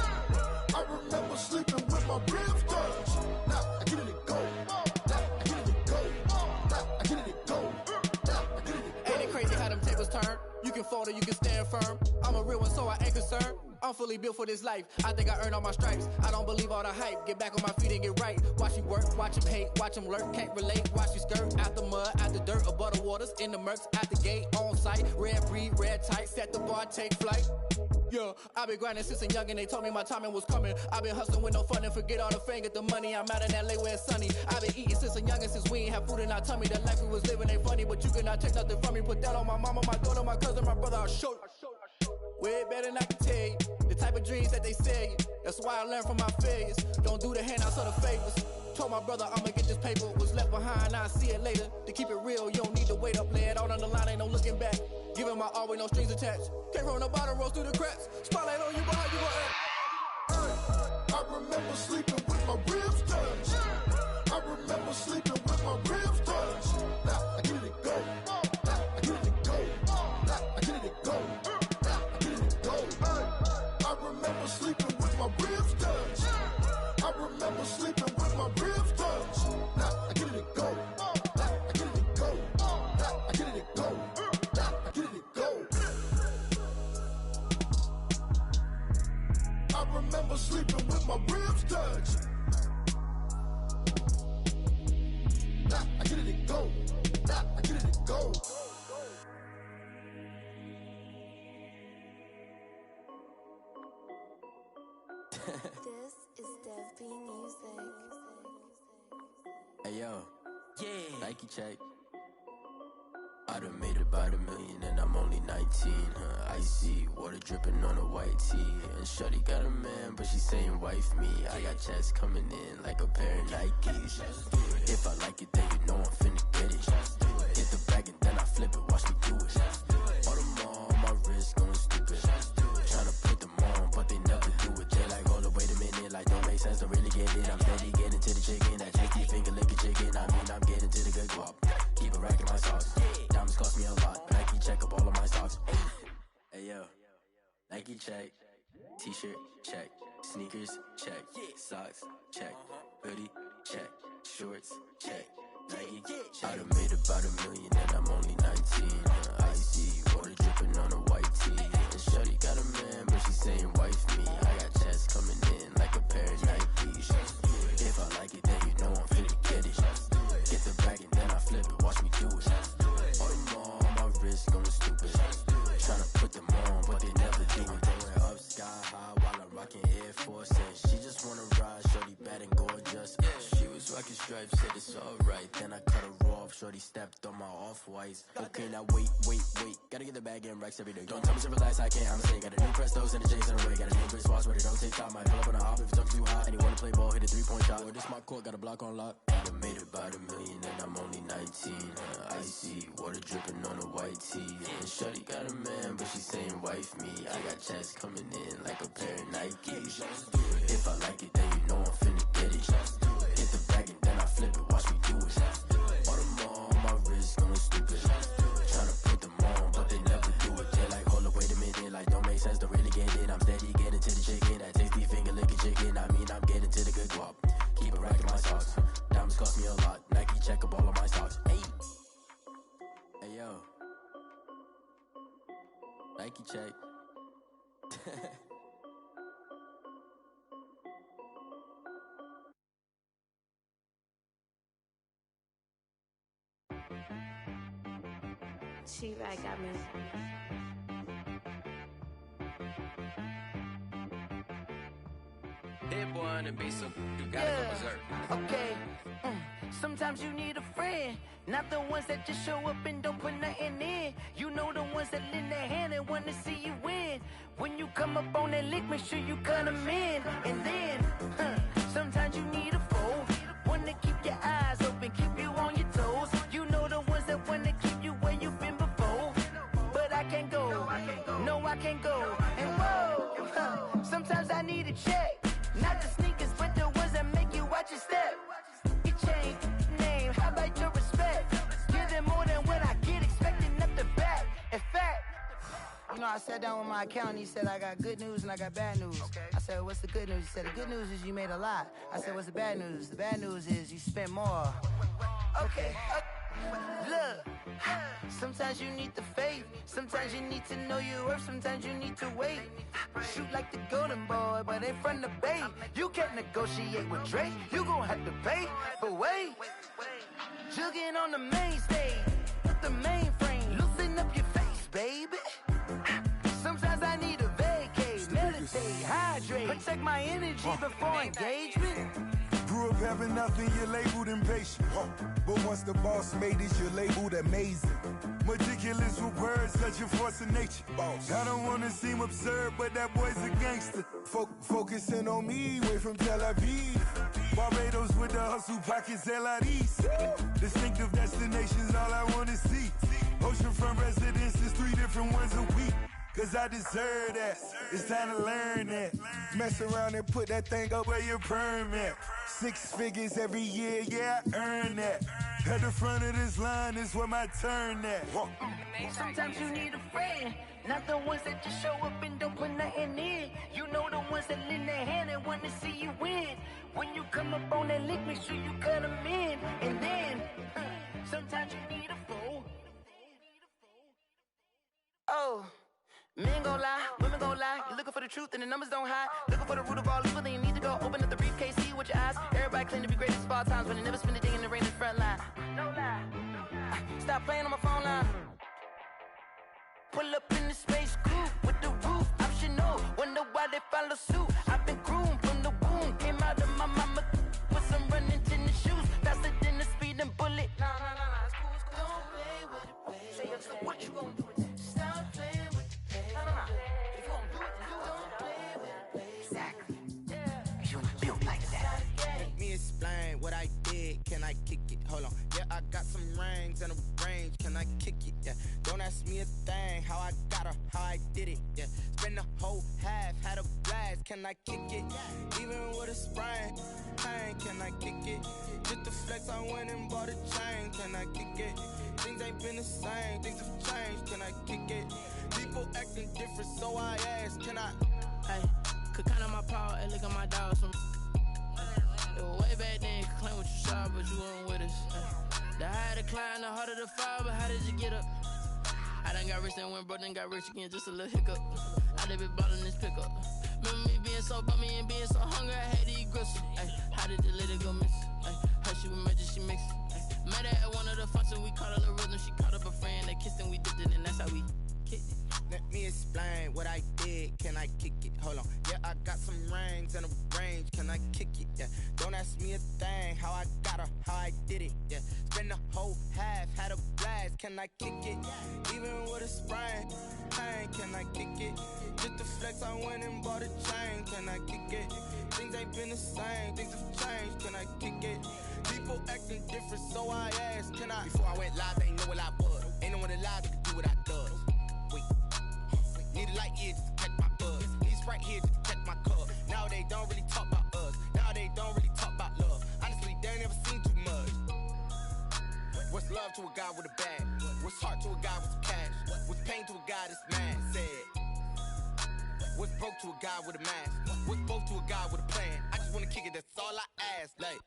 I remember sleeping with my ribs touched. Now I get it and go. Now I get it and go. Now I get it and go. Now I get it and go. Ain't it crazy how them tables turn? You can fold or you can stand firm. I'm a real one, so I ain't concerned. I'm fully built for this life. I think I earned all my stripes. I don't believe all the hype. Get back on my feet and get right. Watch you work, watch him hate, watch him lurk. Can't relate, watch you skirt. Out the mud, out the dirt, above the waters, in the murks, out the gate, on site. Red breed, red tight, set the bar, take flight. Yeah, I been grinding since a young and they told me my timing was coming. I been hustling with no fun and forget all the fame, get the money. I'm out in LA where it's sunny. I been eating since a young and since we ain't have food in our tummy. The life we was living ain't funny, but you cannot take nothing from me. Put that on my mama, my daughter, my cousin, my brother, I'll show you. Way better than I can tell you. The type of dreams that they sell you. That's why I learned from my failures. Don't do the handouts or the favors. Told my brother I'ma get this paper, was left behind, I'll see it later. To keep it real, you don't need to wait up, lay it out on the line, ain't no looking back. Giving my all with no strings attached. Came from the bottom, rose through the cracks. Spotlight on you, but how you gon' act? I remember sleeping with my ribs touched. I remember sleeping with my ribs touched. Now I get it go. Now I get it go. Now I get it go. Now I get it go. I remember sleeping with my ribs touched. I remember sleeping with my ribs touched. Now I get it go. Now I get it go. Now I get it go. Now I get it go. I remember sleeping with my ribs touched. Now I get it go. Now I get it go. This is Dev B Music. Hey yo, yeah. Nike check. I done made about $1 million and I'm only 19. Icy water dripping on a white tee. And shorty got a man, but she saying wife me. I got checks coming in like a pair of Nikes. If I like it, then you know I'm finna get it. Hit the bag and then I flip it, watch me do it. All them on my wrist going stupid. Tryna put them on, but they never do it. They like, hold up, wait a minute, like don't make sense, don't really get it. I'm steady getting to the chicken, that tasty finger licking chicken. I mean, I'm getting to the good guap. Keep a rack in my socks. Diamonds cost me a lot. Nike check up all of my socks. Hey yo, Nike check. T-shirt check. Sneakers check. Socks check. Hoodie check. Shorts check. Nike. I done made about $1 million and I'm only 19. Icy water dripping on a white tee. And shorty got a man, but she saying wife me. I got checks coming in like a pair of Nikes. If I like it, then you know I'm finna get it. Get the bag and then I flip it, watch me do it. All them on my wrist going stupid. Tryna put them on, but they never do it. Going up sky high while I'm rocking Air Force. And she just wanna ride, shorty bad and gorgeous. She was rocking stripes, said it's alright. Then I cut her off, shorty stepped on my off-whites. Okay, now wait. Gotta get the bag and racks every day. Don't tell me to relax, I can't, I'm saying. Got a new Prestos and the J's in the way. Got a new Chris Watch, but it don't take time. I pull up on a hop if it's up too hot. And you wanna play ball, hit a 3-point shot. Or this my court, got a block on lock. I done made about $1 million and I'm only 19. Icy water dripping on a white tee. And shorty got a man, but she saying wife me. I got checks coming in like a pair of Nikes. If I like it, then you know I'm finna get it. Hit the bag and then I flip it, watch me do it. All them on my wrist going stupid. Tryna put them on, but they never do it. They like, hold up, wait a minute, like don't make sense, don't really get it. I'm steady getting to the chicken, that tasty finger licking chicken. I mean, I'm getting to the good guap. Keep a rack in my socks. Diamonds cost me a lot. Nike check up all of my socks. Hey yo, Nike check. She-Rag got me. Hit boy on the beat, so you gotta go berserk. Okay. Sometimes you need a friend, not the ones that just show up and don't put nothing in. You know the ones that lend their hand and want to see you win. When you come up on that lick, make sure you cut them in. And then, sometimes you need a foe, one to keep your eyes open, keep you on your toes. You know the ones that want to keep you where you've been before. But I can't go, no I can't go. And whoa, sometimes I need a check, not the sneakers, but the ones that make you watch your step. You change name, how about your respect? Give them more than what I get, expecting nothing back. In fact, you know, I sat down with my accountant, he said I got good news and I got bad news. I said, what's the good news? He said, the good news is you made a lot. I said, what's the bad news? The bad news is you spent more. Okay, look, sometimes you need the faith, sometimes you need to know your worth, sometimes you need to wait. Shoot like the golden boy, but in front of the bay. You can't negotiate with Drake, you gon' have to pay. But wait, jugging on the main stage, with the mainframe, loosen up your face, baby. Sometimes I need a vacate, meditate, hydrate, protect my energy before engagement. Grew up having nothing, you're labeled impatient. But once the boss made it, you're labeled amazing. Meticulous with words, such a force of nature. I don't wanna seem absurd, but that boy's a gangster. Focusing on me, way from Tel Aviv. Barbados with the hustle pockets, LIDs. Distinctive destinations, all I wanna see. Oceanfront residences, 3 different ones a week. Cause I deserve that, it's time to learn that. Mess around and put that thing up where your permit. 6 figures every year, yeah, I earn that. At the front of this line is where my turn at. Sometimes you need a friend, not the ones that just show up and don't put nothing in. You know the ones that lend their hand and want to see you win. When you come up on that lick, make sure you cut them in. And then, sometimes you need a fool. Oh. Men gon' lie, women gon' lie. You're looking for the truth and the numbers don't hide. Looking for the root of all evil, then you need to go open up the briefcase, see with your eyes. Everybody claim to be great at small times, but they never spend a day in the rain in the front line. No lie. Stop playing on my phone line. Pull up in the space coupe with the roof optional. Wonder why they follow suit. I've been groomed from the womb. Came out of my mama with some running tennis shoes. Faster than the speeding bullet. Nah, it's cool, it's cool. Don't play with it, baby. Say so what you gon' do with it? Stop playing with it. If you gon' do it, then don't play with it, baby. Exactly. You built like that. Let me explain what I did. Can I kick it? Hold on. Yeah, I got some rings and a range. Can I kick it? Yeah. Don't ask me a thing. How I got her, how I did it. Yeah. Spend the whole half, had a blast. Can I kick it? Even with a sprain, pain. Can I kick it? Just the flex, I went and bought a chain. Can I kick it? Things ain't been the same. Things have changed. Can I kick it? People acting different, so I ask, can I? Hey, could count on my power and look at my dog. Some it was way back then, could claim what you saw, but you weren't with us. The higher the climb, the harder the fall, but how did you get up? I done got rich and went broke, then got rich again, just a little hiccup. I done been ballin' this pickup. Remember me being so bummy and being so hungry, I had to eat gristle. Ay, how did the lady go miss? Ay, her she was magic, she mixed. Met her at one of the functions, we caught her the rhythm, she caught up a friend, they kissed and we dipped it, and that's how we kicked it. Let me explain what I did. Can I kick it? Hold on. Yeah, I got some rings and a range. Can I kick it? Yeah. Don't ask me a thing. How I got her, how I did it. Yeah. Spend the whole half, had a blast. Can I kick it? Even with a sprain, pain. Can I kick it? Just the flex, I went and bought a chain. Can I kick it? Things ain't been the same. Things have changed. Can I kick it? People acting different, so I asked, can I? Before I went live, they ain't know what I was. Ain't no one alive that could do what I does. Wait. Need a light here just to catch my buzz. Need Sprite here just to catch my cup. Now they don't really talk about us. Now they don't really talk about love. Honestly, they ain't never seen too much. What's love to a guy with a bag? What's heart to a guy with some cash? What's pain to a guy that's mad? Said. What's broke to a guy with a mask? What's broke to a guy with a plan? I just wanna kick it, that's all I ask. Like,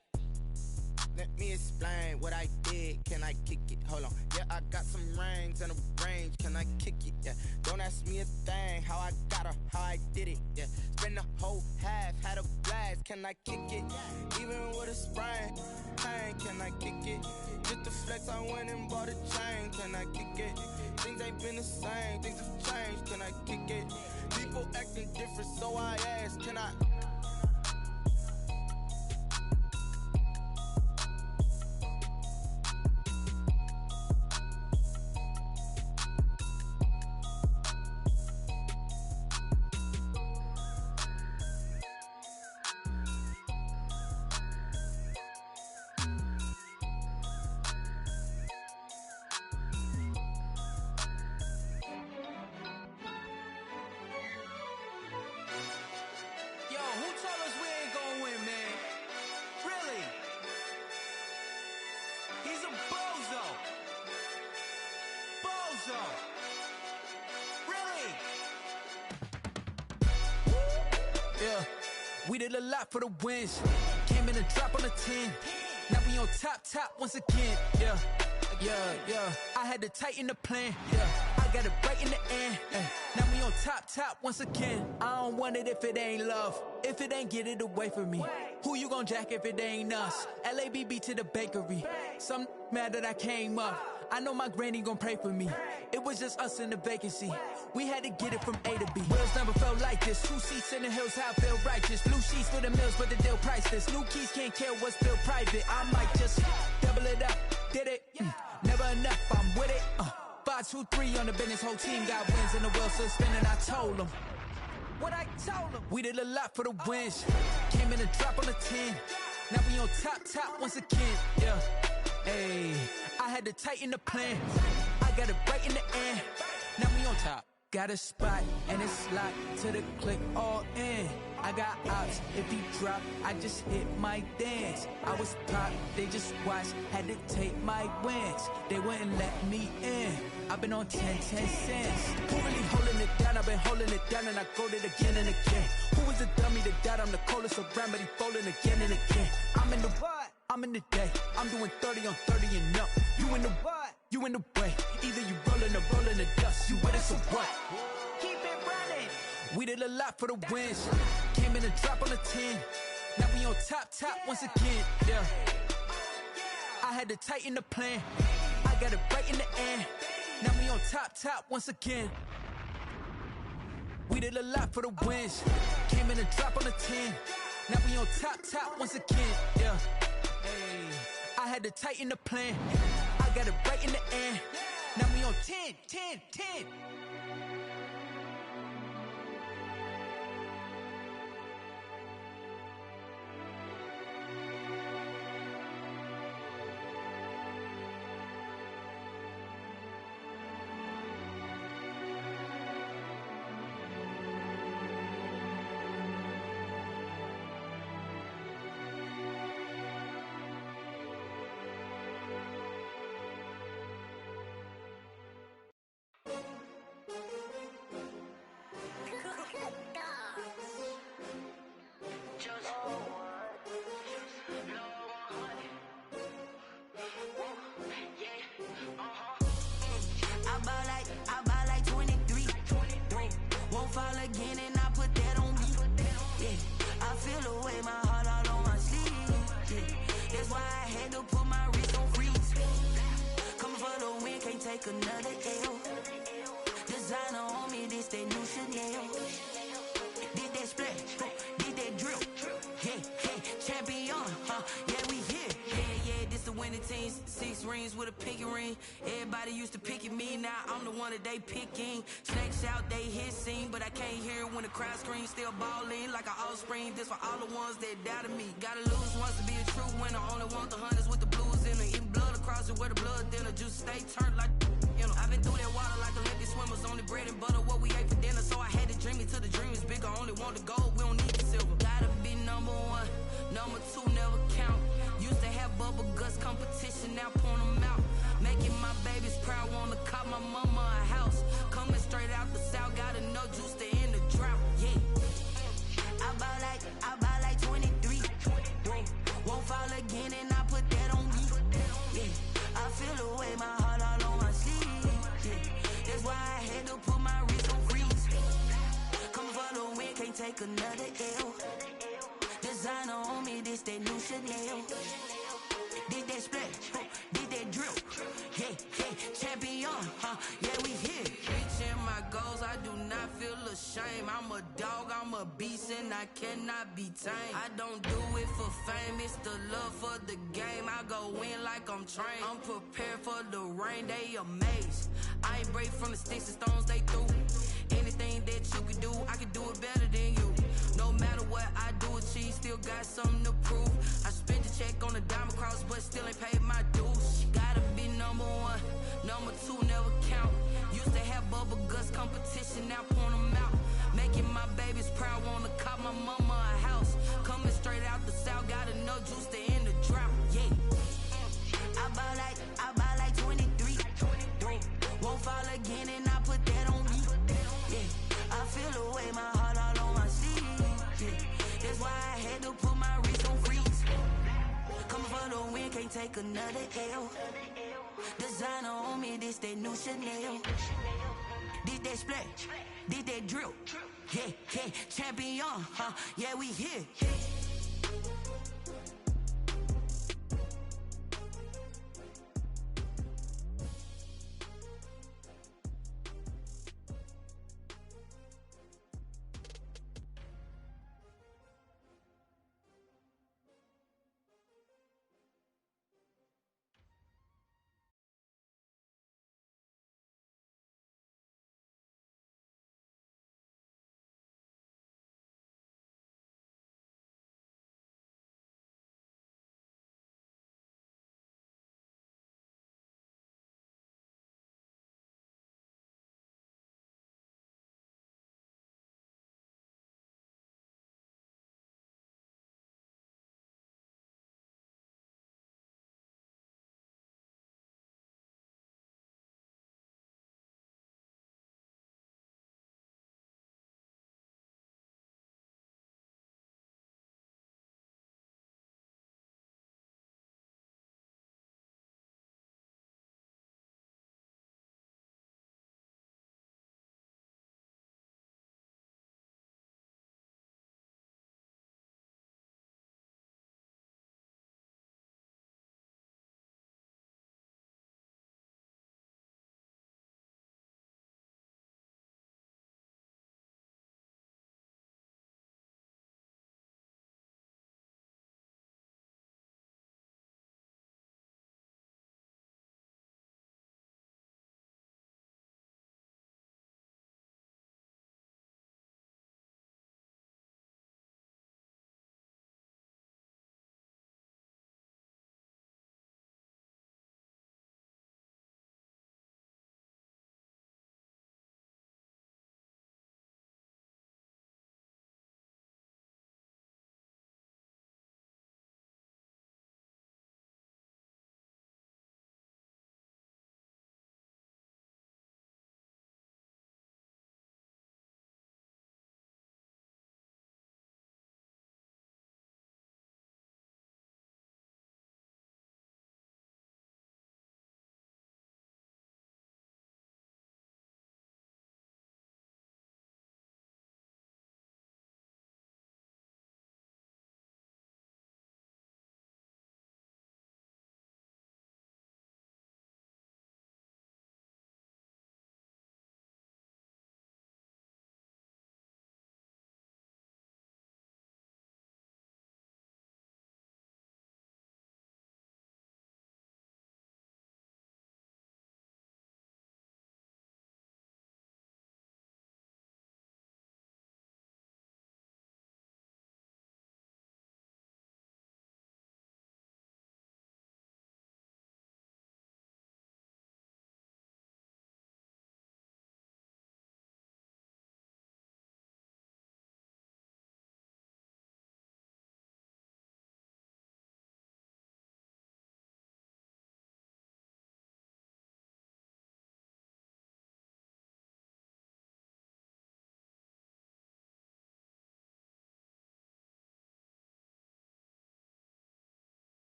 let me explain what I did. Can I kick it? Hold on. Yeah, I got some rings and a range. Can I kick it? Yeah. Don't ask me a thing. How I got her, how I did it. Yeah. Spend the whole half, had a blast. Can I kick it? Even with a sprain, pain. Can I kick it? Just the flex, I went and bought a chain. Can I kick it? Things ain't been the same. Things have changed. Can I kick it? People acting different, so I ask, can I? We did a lot for the wins. Came in a drop on a 10. Now we on top once again. Yeah. I had to tighten the plan. Yeah. I got it right in the end. Now we on top once again. I don't want it if it ain't love. If it ain't, get it away from me. Who you gon' jack if it ain't us? LABB to the bakery. Some mad that I came up. I know my granny gon' pray for me. It was just us in the vacancy. We had to get it from A to B. Wheels never felt like this. 2 seats in the hills, how I feel righteous. Blue sheets for the mills, but the deal priceless. New keys can't care what's still private. I might just double it up. Did it? Never enough, I'm with it. 5, 2, 3 on the business. Whole team got wins and the wheels still spinning. I told them what I told them. We did a lot for the wins. Came in a drop on a 10. Now we on top once again, yeah. Hey, I had to tighten the plan. I got it right in the end. Now we on top. Got a spot and it's locked to the click all in. I got ops, if he drop, I just hit my dance. I was pop, they just watched, had to take my wins. They wouldn't let me in. I've been on 10 cents. Who really holding it down? I've been holding it down and I go it again and again. Who was the dummy that died? I'm the coldest around, but he folding again and again. I'm in the what? I'm in the day. I'm doing 30 on 30 and up. You in the what? You in the way. Either you rolling or rolling the dust. You with us or what? Keep it running. We did a lot for the wins. Came in a drop on a 10. Now we on top once again. Yeah. I had to tighten the plan. I got it right in the end. Now we on top once again. We did a lot for the wins. Came in a drop on a 10. Now we on top once again. Yeah. Hey, I had to tighten the plan. I got it right in the end. Now we on 10. I buy like 23. Won't fall again and I put that on me. Yeah, I feel the way, my heart all on my sleeve. Yeah, that's why I had to put my wrist on freeze. Coming for the win, can't take another L. Designer on me, this that new Chanel. Did that splash, did that drill. Yeah, champion, yeah, we here. Yeah, this the winning teams. 6 rings with a pinky ring. Everybody used to pick at me, now I'm the one that they picking. Snakes out, they hit scene, but I can't hear it when the crowd screams. Still balling like an offspring. This for all the ones that doubted me. Gotta lose once to be a true winner. Only want the hunters with the blues in it. Eating blood across it where the blood dinner. Juice stay turned like, you know. I've been through that water like Olympic swimmers. Only bread and butter, what we ate for dinner. So I had to dream it till the dream is bigger. Only want the gold, we don't need the silver. Gotta be number 1, number 2 never count. Used to have bubble guts competition, now point them out. Making my babies proud, wanna cop my mama a house. Coming straight out the south, got enough juice to end the drought. Yeah, I buy like 23. Won't fall again and I put that on me. Yeah, I feel the way, my heart all on my sleeve. Yeah, that's why I had to put my wrist on freeze. Coming for the win, can't take another L. Designer on me, this that new Chanel. Did that splash, did that drill. Yeah, champion, yeah, we here. Reaching my goals, I do not feel ashamed. I'm a dog, I'm a beast, and I cannot be tamed. I don't do it for fame, it's the love for the game. I go in like I'm trained. I'm prepared for the rain, they amazed. I ain't break from the sticks and stones they threw. Anything that you can do, I can do it better than you. No matter what I do achieve, still got something to prove. I spent the check on the diamond cross, but still ain't paid my dues. Gotta be number 1, number 2 never count. Used to have bubble guts competition, now point them out. Making my babies proud, wanna cop my mama a house. Coming straight out the south, got enough juice to end the drought. Yeah, I buy like 23. Won't fall again and I put that on me. Yeah, I feel the way, my heart all on my sleeve. Yeah, that's why I had to put my wrist on freeze. Coming for the win, can't take another L. Designer on me, this that new Chanel. Did that splash, did that drill. Yeah, champion, yeah, we here.